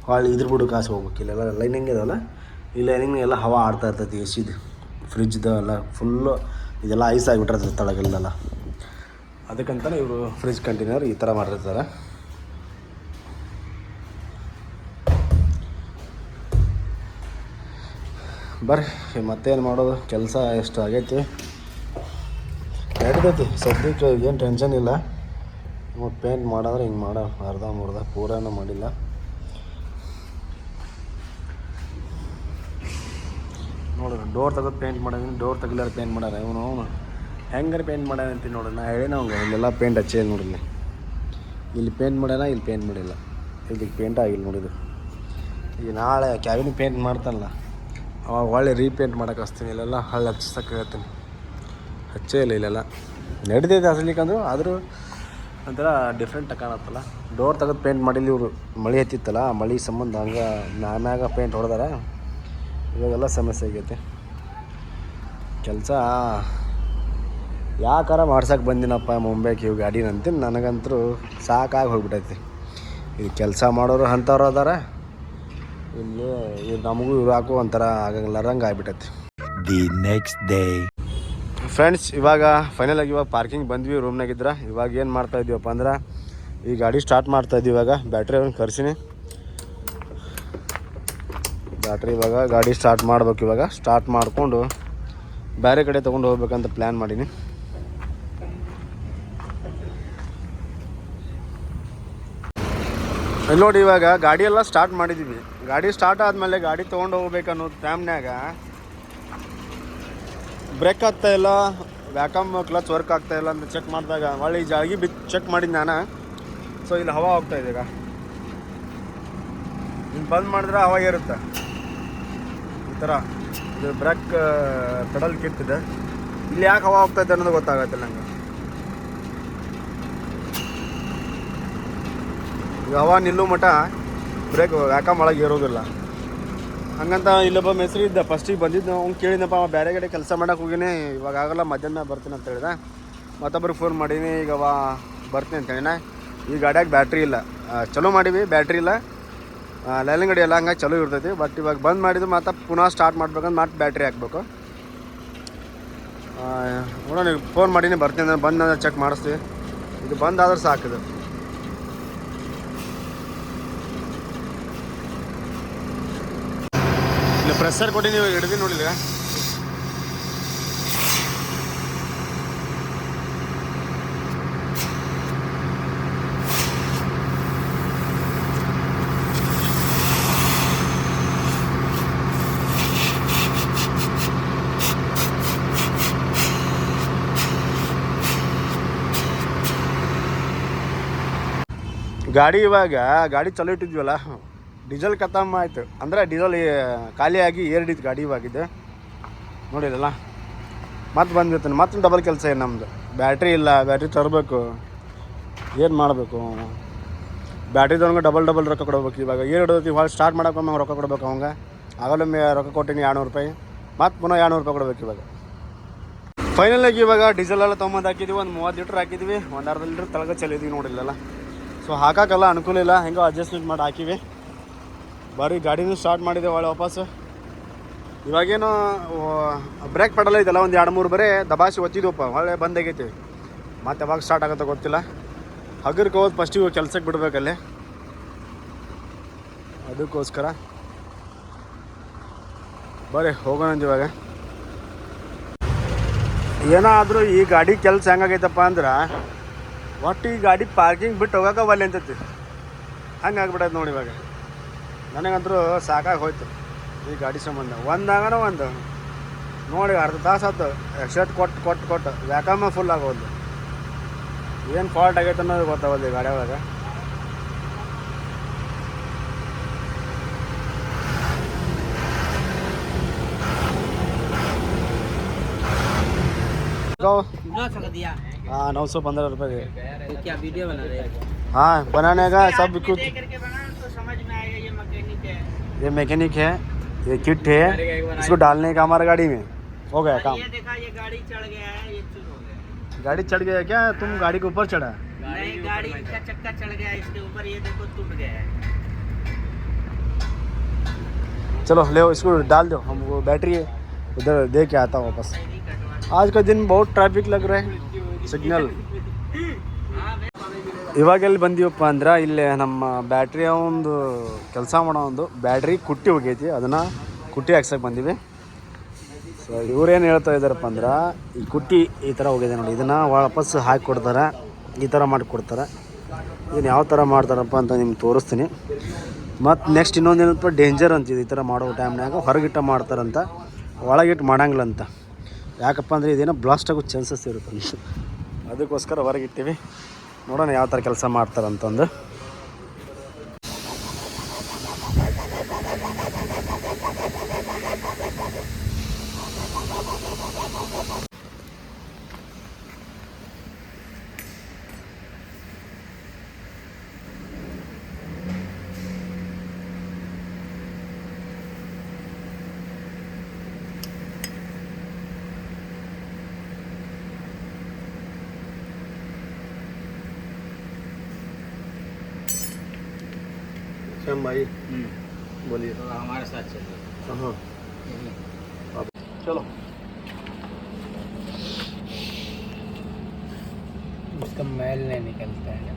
ಹೊಳ್ಳಿ ಇದ್ರ ಬಿಡು ಕಾಸು ಹೋಗ್ಬೇಕು. ಇಲ್ಲೆಲ್ಲ ಲೈನಿಂಗ್ ಇದಲ್ಲ, ಈ ಲೈನಿಂಗ್ ಎಲ್ಲ ಹವಾ ಆಡ್ತಾ ಇರ್ತೈತಿ. ಎ ಸಿದು ಫ್ರಿಜ್ದು ಎಲ್ಲ ಫುಲ್ಲು ಇದೆಲ್ಲ ಐಸ್ ಆಗಿಬಿಟ್ಟಿರ್ತದೆ ತಳಗೆಲ್ಲ. ಅದಕ್ಕಂತಲೇ ಇವರು ಫ್ರಿಜ್ ಕಂಟೈನರ್ ಈ ಥರ ಮಾಡಿರ್ತಾರೆ. ಬರ್ರಿ ಮತ್ತೇನು ಮಾಡೋದು, ಕೆಲಸ ಎಷ್ಟು ಆಗೈತಿ ನಡಿತೈತಿ ಸದ್ಯಕ್ಕೆ, ಏನು ಟೆನ್ಷನ್ ಇಲ್ಲ. ಮತ್ತು ಪೇಂಟ್ ಮಾಡಿದ್ರೆ ಹಿಂಗೆ ಮಾಡೋ ಅರ್ಧ ಮುರ್ಧ ಪೂರಾನು ಮಾಡಿಲ್ಲ. ನೋಡಿರಿ ಡೋರ್ ತೆಗೆದು ಪೇಂಟ್ ಮಾಡೋದೀನಿ, ಡೋರ್ ತೆಗಿಲಾರ ಪೇಂಟ್ ಮಾಡ್ಯಾರ. ಅವನು ಹೆಂಗಾರೆ ಪೇಂಟ್ ಮಾಡ್ಯಾನ ಅಂತೀನಿ ನೋಡ್ರಿ. ನಾ ಹೇಳಿನ ಅವಂಗೆ ಇಲ್ಲೆಲ್ಲ ಪೇಂಟ್ ಹಚ್ಚೇ ನೋಡಿಲ್ಲ. ಇಲ್ಲಿ ಪೇಂಟ್ ಮಾಡ್ಯಾನ, ಇಲ್ಲಿ ಪೇಂಟ್ ಮಾಡಿಲ್ಲ, ಇದಕ್ಕೆ ಪೇಂಟ್ ಆಗಿಲ್ಲ ನೋಡಿದ್ದು. ಈಗ ನಾಳೆ ಕ್ಯಾಬಿನಿಗೆ ಪೇಂಟ್ ಮಾಡ್ತಾನಲ್ಲ ಅವಾಗ ಒಳ್ಳೆ ರೀಪೇಂಟ್ ಮಾಡೋಕೆ ಹಚ್ತೀನಿ. ಇಲ್ಲೆಲ್ಲ ಹಳ್ಳಿ ಹಚ್ಚಕ್ಕೆ ಹೇಳ್ತೀನಿ, ಹಚ್ಚೇ ಇಲ್ಲ ಇಲ್ಲೆಲ್ಲ. ನಡಿತೈತೆ ಹಚ್ಲಿಕ್ಕಂದ್ರು ಆದರೂ ಒಂಥರ ಡಿಫ್ರೆಂಟ್ ಕಾಣತ್ತಲ್ಲ. ಡೋರ್ ತೆಗೆದು ಪೇಂಟ್ ಮಾಡಿಲ್ಲ ಇವರು, ಮಳೆ ಹತ್ತಿತ್ತಲ್ಲ, ಮಳೆ ಸಂಬಂಧ ಹಂಗೆ ಮ್ಯಾಗ ಪೇಂಟ್ ಹೊಡೆದಾರ. ಇವಾಗೆಲ್ಲ ಸಮಸ್ಯೆ ಆಗೈತೆ. ಕೆಲಸ ಯಾಕಾರ ಮಾಡ್ಸಕ್ಕೆ ಬಂದಿನಪ್ಪ ಮುಂಬೈಗೆ ಇವು ಗಾಡಿನ ಅಂತೀನಿ. ನನಗಂತೂ ಸಾಕಾಗಿ ಹೋಗ್ಬಿಟ್ಟೈತಿ. ಇದು ಕೆಲಸ ಮಾಡೋರು ಅಂಥವ್ರು ಅದಾರ, ಇಲ್ಲಿ ಇದು ನಮಗೂ ಇವಾಗೂ ಒಂಥರ ಆಗಂಗಿಲ್ಲಾರಂಗೆ ಆಗ್ಬಿಟ್ಟೈತಿ. ದಿ ನೆಕ್ಸ್ಟ್ ಡೇ ಫ್ರೆಂಡ್ಸ್, ಇವಾಗ ಫೈನಲ್ ಆಗಿ ಇವಾಗ ಪಾರ್ಕಿಂಗ್ ಬಂದ್ವಿ ರೂಮ್ನಾಗಿದ್ರೆ. ಇವಾಗ ಏನು ಮಾಡ್ತಾ ಇದ್ದೀವಪ್ಪ ಅಂದ್ರೆ ಈ ಗಾಡಿ ಸ್ಟಾರ್ಟ್ ಮಾಡ್ತಾ ಇದ್ದೀವಿ. ಇವಾಗ ಬ್ಯಾಟ್ರಿ ಅವ್ನು ಕರ್ಸಿನಿ, ಬ್ಯಾಟ್ರಿ ಇವಾಗ ಗಾಡಿ ಸ್ಟಾರ್ಟ್ ಮಾಡ್ಬೇಕು. ಇವಾಗ ಸ್ಟಾರ್ಟ್ ಮಾಡಿಕೊಂಡು ಬೇರೆ ಕಡೆ ತೊಗೊಂಡು ಹೋಗ್ಬೇಕಂತ ಪ್ಲ್ಯಾನ್ ಮಾಡೀನಿ. ಇಲ್ಲಿ ನೋಡಿ, ಇವಾಗ ಗಾಡಿ ಎಲ್ಲ ಸ್ಟಾರ್ಟ್ ಮಾಡಿದ್ದೀವಿ. ಗಾಡಿ ಸ್ಟಾರ್ಟ್ ಆದಮೇಲೆ ಗಾಡಿ ತೊಗೊಂಡು ಹೋಗ್ಬೇಕನ್ನೋ ಟೈಮ್ನಾಗ ಬ್ರೇಕ್ ಆಗ್ತಾಯಿಲ್ಲ, ವ್ಯಾಕಮ್ ಕ್ಲಚ್ ವರ್ಕ್ ಆಗ್ತಾಯಿಲ್ಲ ಅಂತ ಚೆಕ್ ಮಾಡಿದಾಗ ಒಳ್ಳೆ ಈ ಜಾಗಿ ಚೆಕ್ ಮಾಡಿದ್ದು ನಾನು. ಸೊ ಇಲ್ಲಿ ಹವಾ ಹೋಗ್ತಾಯಿದೆ. ಈಗ ಹಿಂಗೆ ಬಂದ್ ಮಾಡಿದ್ರೆ ಹವಾ ಇರುತ್ತೆ ಈ ಥರ. ಇದು ಬ್ರೇಕ್ ಪೆಡಲ್ ಕಿತ್ತಿದೆ. ಇಲ್ಲಿ ಯಾಕೆ ಹವಾ ಹೋಗ್ತಾಯಿದೆ ಅನ್ನೋದು ಗೊತ್ತಾಗತ್ತಿಲ್ಲ ನಂಗೆ. ಈಗ ಹವಾ ನಿಲ್ಲೋ ಮಟ್ಟ ಬ್ರೇಕ್ ವ್ಯಾಕಮ್ ಒಳಗೆ ಇರೋದಿಲ್ಲ. ಹಂಗಂತ ಇಲ್ಲೊಬ್ಬ ಮೆಸ್ರಿ ಇದ್ದ, ಫಸ್ಟಿಗೆ ಬಂದಿದ್ದು. ಅವ್ನು ಕೇಳಿದಪ್ಪ, ಬೇರೆ ಕಡೆ ಕೆಲಸ ಮಾಡೋಕೆ ಹೋಗಿನಿ, ಇವಾಗ ಆಗಲ್ಲ ಮಧ್ಯಾಹ್ನ ಬರ್ತೀನಿ ಅಂತ ಹೇಳಿದೆ. ಮತ್ತೊಬ್ಬರಿಗೆ ಫೋನ್ ಮಾಡೀನಿ, ಈಗ ಬರ್ತೀನಿ ಅಂತ ಹೇಳಿನ. ಈ ಗಾಡಿಯಾಗ ಬ್ಯಾಟ್ರಿ ಇಲ್ಲ, ಚಲೋ ಮಾಡೀವಿ, ಬ್ಯಾಟ್ರಿ ಇಲ್ಲ, ಲೈಲಿಂಗ್ ಗಾಡಿ ಎಲ್ಲ ಹಂಗಾಗಿ ಚಲೋ ಇರ್ತೈತಿ. ಬಟ್ ಇವಾಗ ಬಂದ್ ಮಾಡಿದ್ದು ಮತ್ತೆ ಪುನಃ ಸ್ಟಾರ್ಟ್ ಮಾಡ್ಬೇಕಂದ್ರೆ ಮತ್ತೆ ಬ್ಯಾಟ್ರಿ ಹಾಕ್ಬೇಕು. ನೋಡೋಣ, ಫೋನ್ ಮಾಡೀನಿ ಬರ್ತೀನಿ ಅಂದ್ರೆ ಬಂದು ಚೆಕ್ ಮಾಡಿಸ್ತೀವಿ. ಇದು ಬಂದಾದ್ರೆ ಸಾಕಿದೆ. ಇಲ್ಲಿ ಪ್ರೆಷರ್ ಕೊಟ್ಟು ನೀವು ಹಿಡಿದು ನೋಡಿಲ್ಲ. ಗಾಡಿ ಚಲೋ ಇಟ್ಟಿದ್ವಲ್ಲ, ಡೀಸೆಲ್ ಖತಮ್ ಆಯಿತು. ಅಂದರೆ ಡೀಸೆಲ್ ಖಾಲಿಯಾಗಿ ಏರ್ಡಿತ್ತು ಗಾಡಿ ಇವಾಗಿದ್ದು ನೋಡಿರಲ್ಲ. ಮತ್ತೆ ಬಂದಿರ್ತಾನೆ, ಮತ್ತೆ ಡಬಲ್ ಕೆಲಸ ಏನು ನಮ್ಮದು. ಬ್ಯಾಟ್ರಿ ಇಲ್ಲ, ಬ್ಯಾಟ್ರಿ ತರಬೇಕು, ಏನು ಮಾಡಬೇಕು. ಬ್ಯಾಟ್ರಿ ತಗೊಂಡು ಡಬಲ್ ರೊಕ್ಕ ಕೊಡ್ಬೇಕು. ಇವಾಗ ಏನು ಹಿಡಿದೈತಿ, ಇವಾಗ ಸ್ಟಾರ್ಟ್ ಮಾಡೋಕೆ ರೊಕ್ಕ ಕೊಡ್ಬೇಕು. ಅವಂಗೆ ಆಗಲೊಮ್ಮೆ ರೊಕ್ಕ ಕೊಟ್ಟಿನಿ 200 ರೂಪಾಯಿ, ಮತ್ತೆ ಪುನಃ 200 ರೂಪಾಯಿ ಕೊಡ್ಬೇಕು. ಇವಾಗ ಫೈನಲಾಗಿ ಇವಾಗ ಡೀಸೆಲೆಲ್ಲ ತೊಗೊಂಬಂದು ಹಾಕಿದ್ವಿ. ಒಂದು 30 ಲೀಟ್ರ್ ಹಾಕಿದ್ವಿ, ಒಂದು ಅರ್ಧ ಲೀಟ್ರ್ ತಳಗ ಚೆಲ್ಲಿದ್ವಿ ನೋಡಿಲ್ಲಲ್ಲ. ಸೊ ಹಾಕೋಕ್ಕೆಲ್ಲ ಅನುಕೂಲ ಇಲ್ಲ, ಹೆಂಗೋ ಅಡ್ಜಸ್ಟ್ಮೆಂಟ್ ಮಾಡಿ ಹಾಕಿವಿ. ಬಾರಿ ಗಾಡಿನೂ ಸ್ಟಾರ್ಟ್ ಮಾಡಿದೆ ಒಳ್ಳೆ ವಾಪಸ್. ಇವಾಗೇನು ಬ್ರೇಕ್ ಪೆಡಲ್ ಐತಲ್ಲ, ಒಂದು 2-3 ಬರೀ ದಬಾಸಿ ಒತ್ತಿದ್ವಪ್ಪ, ಒಳ್ಳೆ ಬಂದಾಗೈತಿ. ಮತ್ತೆ ಯಾವಾಗ ಸ್ಟಾರ್ಟ್ ಆಗುತ್ತೆ ಗೊತ್ತಿಲ್ಲ. ಹಗರ್ಗೆ ಹೋದ್ ಫಸ್ಟಿಗೆ ಕೆಲ್ಸಕ್ಕೆ ಬಿಡ್ಬೇಕಲ್ಲಿ, ಅದಕ್ಕೋಸ್ಕರ ಬರ್ರಿ ಹೋಗೋಣ ಇವಾಗ. ಏನಾದರೂ ಈ ಗಾಡಿ ಕೆಲಸ ಹೆಂಗಾಗೈತಪ್ಪ ಅಂದ್ರೆ ಒಟ್ಟು ಈ ಗಾಡಿ ಪಾರ್ಕಿಂಗ್ ಬಿಟ್ಟು ಹೋಗೋಕೆ ಒಲ್ಲೆ ಅಂತೈತಿ. ಹಂಗೆ ಆಗ್ಬಿಟ್ಟೈತೆ ನೋಡಿ. ಇವಾಗ ನನಗಂತರೂ ಸಾಕಾಗಿ ಹೋಯ್ತು ಈ ಗಾಡಿ ಸಂಬಂಧ. ಒಂದಾಗನ ಒಂದು ನೋಡಿ ಅರ್ಧ ತಾಸು ಆಯ್ತು ಎಕ್ಸೆಟ್ ಕೊಟ್ಟು ವ್ಯಾಕಮ್ಮ ಫುಲ್ ಆಗೋದು. ಏನು ಫಾಲ್ಟ್ ಆಗೈತೆ ಅನ್ನೋದು ಗೊತ್ತಾಗೋದು ಈ ಗಾಡಿ ಒಳಗೆ. हाँ 915 रुपये के। क्या वीडियो बना रहे हैं? हाँ बनाने का सब कुछ। करके बनाना तो समझ में आएगा ये मैकेनिक है। ये मैकेनिक है, ये किट है, इसको डालने का हमारा गाड़ी में हो गया काम। ये देखा, ये गाड़ी चढ़ गया है, ये चूर हो गया। गाड़ी चढ़ गया क्या? तुम गाड़ी के ऊपर चढ़ा? नहीं, गाड़ी का चक्का चढ़ गया इसके ऊपर, ये देखो टूट गया है। चलो ले इसको डाल दो, हम वो बैटरी उधर दे के आता हूँ वापस। आज का दिन बहुत ट्रैफिक लग रहा है, ಸಿಗ್ನಲ್. ಇವಾಗೆಲ್ಲಿ ಬಂದೀವಪ್ಪ ಅಂದ್ರೆ ಇಲ್ಲೇ ನಮ್ಮ ಬ್ಯಾಟ್ರಿಯ ಒಂದು ಕೆಲಸ ಮಾಡೋ ಒಂದು ಬ್ಯಾಟ್ರಿ ಕುಟ್ಟಿ ಹೋಗೈತಿ, ಅದನ್ನು ಕುಟ್ಟಿ ಹಾಕ್ಸಕ್ಕೆ ಬಂದೀವಿ. ಸೊ ಇವ್ರೇನು ಹೇಳ್ತಾ ಇದ್ದಾರಪ್ಪ ಅಂದ್ರೆ ಈ ಕುಟ್ಟಿ ಈ ಥರ ಹೋಗಿದೆ ನೋಡಿ, ಇದನ್ನು ವಾಪಸ್ ಹಾಕಿ ಕೊಡ್ತಾರೆ, ಈ ಥರ ಮಾಡಿಕೊಡ್ತಾರೆ. ಇದನ್ನು ಯಾವ ಥರ ಮಾಡ್ತಾರಪ್ಪ ಅಂತ ನಿಮ್ಗೆ ತೋರಿಸ್ತೀನಿ. ಮತ್ತು ನೆಕ್ಸ್ಟ್ ಇನ್ನೊಂದು ಏನಪ್ಪ ಡೇಂಜರ್ ಅಂತಿದೆ, ಈ ಥರ ಮಾಡೋ ಟೈಮ್ನಾಗ ಹೊರಗಿಟ್ಟ ಮಾಡ್ತಾರಂತ, ಒಳಗಿಟ್ಟು ಮಾಡಂಗಿಲ್ಲ. ಯಾಕಪ್ಪ ಅಂದರೆ ಇದೇನೋ ಬ್ಲಾಸ್ಟ್ ಆಗೋ ಚಾನ್ಸಸ್ ಇರುತ್ತೆ, ಅದಕ್ಕೋಸ್ಕರ ಹೊರಗಿಟ್ಟಿವಿ. ನೋಡೋಣ ಯಾವ ಥರ ಕೆಲಸ ಮಾಡ್ತಾರಂತಂದು. भाई बोलिए। तो हमारे साथ चलिए। हाँ चलो। उसका मैल नहीं निकलता है।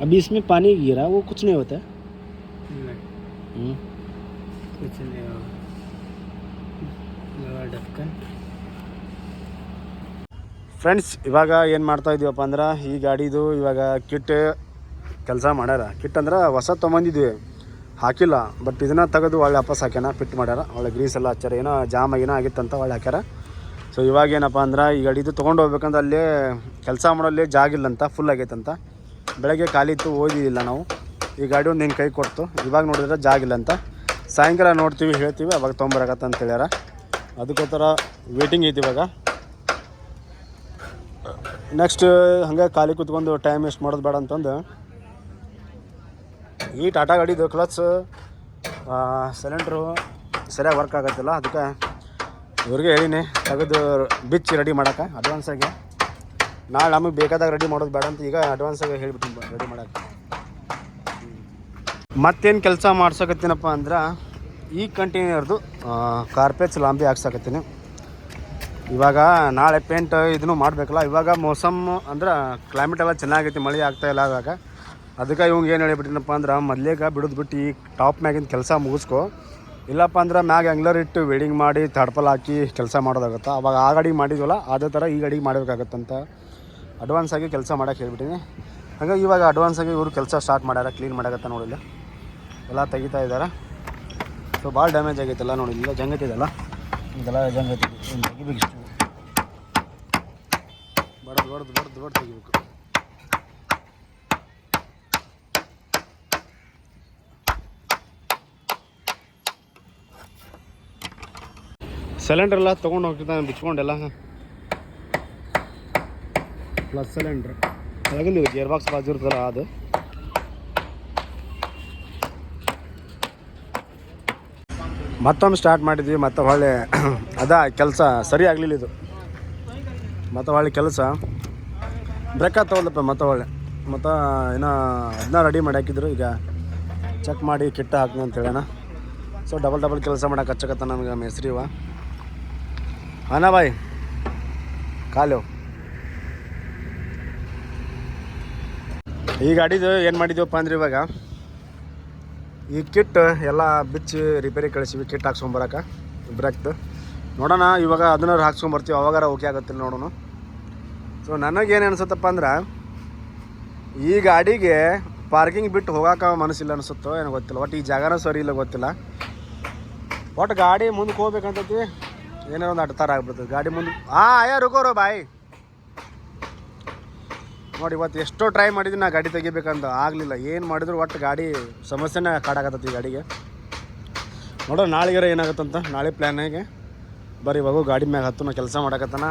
अभी इसमें पानी गिरा, वो कुछ नहीं होता है। नहीं कुछ नहीं होगा। ढक्कन ಫ್ರೆಂಡ್ಸ್, ಇವಾಗ ಏನು ಮಾಡ್ತಾ ಇದೀವಪ್ಪ ಅಂದ್ರೆ ಈ ಗಾಡಿದು ಇವಾಗ ಕಿಟ್ ಕೆಲಸ ಮಾಡ್ಯಾರ. ಕಿಟ್ ಅಂದ್ರೆ ಹೊಸ ತೊಗೊಂಬಂದಿದ್ವಿ, ಹಾಕಿಲ್ಲ. ಬಟ್ ಇದನ್ನು ತೆಗೆದು ಒಳ್ಳೆ ವಾಪಸ್ ಹಾಕ್ಯಾನ, ಫಿಟ್ ಮಾಡ್ಯಾರ. ಒಳ್ಳೆ ಗ್ರೀಸ್ ಎಲ್ಲ ಹಚ್ಚಾರ, ಏನೋ ಜಾಮ್ ಏನೋ ಆಗಿತ್ತಂತ ಒಳ್ಳೆ ಹಾಕ್ಯಾರ. ಸೊ ಇವಾಗ ಏನಪ್ಪ ಅಂದ್ರೆ ಈ ಗಾಡಿದು ತೊಗೊಂಡು ಹೋಗ್ಬೇಕಂದ್ರೆ ಅಲ್ಲೇ ಕೆಲಸ ಮಾಡೋಲ್ಲೇ ಜಾಗಿಲ್ಲಂತ, ಫುಲ್ ಆಗೈತಂತ. ಬೆಳಗ್ಗೆ ಖಾಲಿ ಇತ್ತು, ಓದಿಲ್ಲ ನಾವು. ಈ ಗಾಡಿ ಒಂದು ಹಿಂಗೆ ಕೈ ಕೊಡ್ತು, ಇವಾಗ ನೋಡಿದ್ರೆ ಜಾಗಿಲ್ಲ ಅಂತ. ಸಾಯಂಕಾಲ ನೋಡ್ತೀವಿ, ಹೇಳ್ತೀವಿ, ಅವಾಗ ತೊಗೊಂಬರಾಗತ್ತ ಅಂತ ಹೇಳ್ಯಾರ. ಅದಕ್ಕೋಸ್ಕರ ವೇಟಿಂಗ್ ಐತಿ ಇವಾಗ. ನೆಕ್ಸ್ಟ್ ಹಂಗೆ ಖಾಲಿ ಕೂತ್ಕೊಂಡು ಟೈಮ್ ವೇಸ್ಟ್ ಮಾಡೋದು ಬೇಡ ಅಂತಂದು ಈ ಟಾಟಾ ಗಾಡಿದು ಕ್ಲಚ್ ಸಿಲಿಂಡ್ರು ಸರಿಯಾಗಿ ವರ್ಕ್ ಆಗತ್ತಿಲ್ಲ. ಅದಕ್ಕೆ ಇವ್ರಿಗೆ ಹೇಳಿನಿ ತೆಗೆದು ಬಿಚ್ಚಿ ರೆಡಿ ಮಾಡೋಕೆ ಅಡ್ವಾನ್ಸಾಗಿ. ನಾಳೆ ನಮಗೆ ಬೇಕಾದಾಗ ರೆಡಿ ಮಾಡೋದು ಬೇಡ ಅಂತ ಈಗ ಅಡ್ವಾನ್ಸಾಗಿ ಹೇಳಿಬಿಟ್ಟು ರೆಡಿ ಮಾಡೋಕೆ. ಮತ್ತೇನು ಕೆಲಸ ಮಾಡ್ಸಕತ್ತೀನಪ್ಪ ಅಂದ್ರೆ ಈ ಕಂಟೈನರ್ದು ಕಾರ್ಪೆಟ್ಸ್ ಲಾಂಬಿ ಹಾಕ್ಸಕತ್ತೀನಿ. ಇವಾಗ ನಾಳೆ ಪೇಂಟ್ ಇದನ್ನು ಮಾಡಬೇಕಲ್ಲ. ಇವಾಗ ಮೌಸಮ್ ಅಂದ್ರೆ ಕ್ಲೈಮೇಟ್ ಎಲ್ಲ ಚೆನ್ನಾಗೈತಿ, ಮಳೆ ಆಗ್ತಾಯಿಲ್ಲ. ಇವಾಗ ಅದಕ್ಕೆ ಇವಂಗೆ ಏನು ಹೇಳಿಬಿಟ್ಟಿನಪ್ಪ ಅಂದ್ರೆ ಮೊದಲೇಗ ಬಿಡೋದು ಬಿಟ್ಟು ಈ ಟಾಪ್ ಮ್ಯಾಗಿನ ಕೆಲಸ ಮುಗಿಸ್ಕೊ, ಇಲ್ಲಪ್ಪ ಅಂದ್ರೆ ಮ್ಯಾಗ ಆ್ಯಂಗ್ಲರ್ ಇಟ್ಟು ವೆಲ್ಡಿಂಗ್ ಮಾಡಿ ತಡ್ಪಲ್ ಹಾಕಿ ಕೆಲಸ ಮಾಡೋದಾಗುತ್ತೆ. ಅವಾಗ ಆ ಗಾಡಿಗೆ ಮಾಡಿದ್ವಲ್ಲ ಅದೇ ಥರ ಈ ಗಾಡಿಗೆ ಮಾಡಬೇಕಾಗತ್ತಂತ ಅಡ್ವಾನ್ಸಾಗಿ ಕೆಲಸ ಮಾಡೋಕ್ಕೆ ಹೇಳ್ಬಿಟ್ಟಿನಿ. ಹಾಗಾಗಿ ಇವಾಗ ಅಡ್ವಾನ್ಸಾಗಿ ಇವರು ಕೆಲಸ ಸ್ಟಾರ್ಟ್ ಮಾಡ್ಯಾರ, ಕ್ಲೀನ್ ಮಾಡಾಕತ್ತ. ನೋಡಿಲ್ಲ ಎಲ್ಲ ತೆಗಿತಾ ಇದ್ದಾರೆ. ಸೊ ಭಾಳ ಡ್ಯಾಮೇಜ್ ಆಗೈತಲ್ಲ ನೋಡಿ, ಇಲ್ಲ ಜಂಗತಿದೆಲ್ಲ, ಇದೆಲ್ಲ ಜಂಗತಿ ತೆಗಿಬೇಕು. ಇಷ್ಟು ಬಡ್ದು ತೆಗಿಬೇಕು. ಸಿಲಿಂಡ್ರೆಲ್ಲ ತೊಗೊಂಡು ಹೋಗ್ತಿದ್ದಾನೆ ಬಿಚ್ಕೊಂಡೆಲ್ಲ. ಪ್ಲಸ್ ಸಿಲಿಂಡ್ರ್ ತೆಗಿಲ್ಲ, ಗೇರ್ ಬಾಕ್ಸ್ ಬಾಜು ಇರ್ತಲ್ಲ ಅದು. ಮತ್ತೊಮ್ಮೆ ಸ್ಟಾರ್ಟ್ ಮಾಡಿದ್ವಿ, ಮತ್ತೆ ಹೊಳ್ಳೆ ಕೆಲಸ ಸರಿ ಆಗಲಿಲ್ಲ ಇದು. ಮತ್ತು ಹೊಳ್ಳೆ ಕೆಲಸ ಬ್ರೇಕ್ ಆಗ್ತಾವಲ್ಲಪ್ಪ. ಮತ್ತೆ ಇನ್ನೂ ಅದನ್ನ ರೆಡಿ ಮಾಡಿ ಹಾಕಿದ್ರು. ಈಗ ಚೆಕ್ ಮಾಡಿ ಕಿಟ್ಟ ಹಾಕ್ನಿ ಅಂತ ಹೇಳೋಣ. ಸೊ ಡಬಲ್ ಕೆಲಸ ಮಾಡಕ್ಕೆ ಹಚ್ಚಕತ್ತ ನಮ್ಗೆ ಮೇಸ್ರಿವ. ಹಾಂ ಬಾಯ್ ಕಾಲು. ಈ ಗಾಡಿದು ಏನು ಮಾಡಿದ್ದೀವಪ್ಪ ಅಂದ್ರೆ ಇವಾಗ ಈ ಕಿಟ್ ಎಲ್ಲ ಬಿಚ್ಚಿ ರಿಪೇರಿ ಕಳಿಸಿವಿ, ಕಿಟ್ ಹಾಕ್ಸ್ಕೊಂಬರಕ್ಕೆ ಬ್ರೇಕ್ದು. ನೋಡೋಣ ಇವಾಗ ಅದನ್ನ ಹಾಕ್ಸ್ಕೊಂಬರ್ತೀವಿ, ಅವಾಗಾರ ಓಕೆ ಆಗುತ್ತಿಲ್ಲ ನೋಡೋಣ. ಸೊ ನನಗೇನು ಅನ್ಸುತ್ತಪ್ಪ ಅಂದ್ರೆ ಈ ಗಾಡಿಗೆ ಪಾರ್ಕಿಂಗ್ ಬಿಟ್ಟು ಹೋಗೋಕೆ ಮನಸ್ಸಿಲ್ಲ ಅನಿಸುತ್ತೋ ಏನೋ ಗೊತ್ತಿಲ್ಲ. ಒಟ್ಟು ಈ ಜಾಗನೂ ಸರಿ ಇಲ್ಲ ಗೊತ್ತಿಲ್ಲ. ಒಟ್ಟು ಗಾಡಿ ಮುಂದಕ್ಕೆ ಹೋಗ್ಬೇಕಂತೈತಿ, ಏನೋ ಒಂದು ಅಡ್ತಾರ ಆಗ್ಬಿಡ್ತದೆ ಗಾಡಿ ಮುಂದೆ. ಆಯಾ ರುಕೋರೋ ಬಾಯ್ ನೋಡಿ. ಇವತ್ತು ಎಷ್ಟೋ ಟ್ರೈ ಮಾಡಿದ್ವಿ ನಾ ಗಾಡಿ ತೆಗಿಬೇಕಂತ, ಆಗಲಿಲ್ಲ. ಏನು ಮಾಡಿದ್ರು ಒಟ್ಟು ಗಾಡಿ ಸಮಸ್ಯೆನೇ ಕಾಡಾಕತ್ತೈತಿ ಈ ಗಾಡಿಗೆ. ನೋಡೋ ನಾಳೆಗಾರ ಏನಾಗುತ್ತಂತ, ನಾಳೆ ಪ್ಲ್ಯಾನಾಗೆ ಬರ್ರಿ. ಇವಾಗ ಗಾಡಿ ಮ್ಯಾಗ ಹತ್ತು ನಾ ಕೆಲಸ ಮಾಡಕತ್ತಾನ.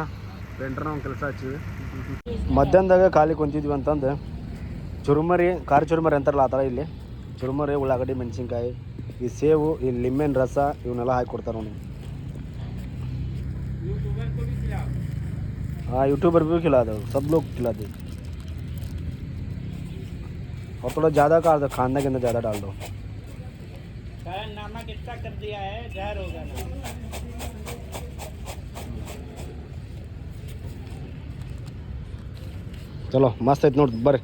ಪೇಂಟ್ರನ್ನ ಒಂದು ಕೆಲಸ ಹಚ್ಚಿವಿ. ಮಧ್ಯಾಹ್ನದಾಗ ಖಾಲಿ ಕುಂತಿದ್ವಿ ಅಂತಂದು ಚುರುಮರಿ, ಖಾರ ಚುರುಮರಿ ಅಂತಾರಲ್ಲ ಆ ಥರ ಇಲ್ಲಿ ಚುರುಮರಿ, ಉಳ್ಳಾಗಡ್ಡಿ, ಮೆಣಸಿನ್ಕಾಯಿ, ಈ ಸೇವು, ಈ ಲಿಂಬೆನ ರಸ ಇವನ್ನೆಲ್ಲ ಹಾಕಿ ಕೊಡ್ತಾರೆ ನೋಡಿ. हाँ यूट्यूबर भी खिला दो, सब लोग खिला दो। और थोड़ा ज़्यादा कर दो, खाने के अंदर ज़्यादा डाल दो। नमक इतना कर दिया है, जहर होगा ना। चलो मस्त ಐತೆ ನೋಡಿ ಬರ್ರಿ.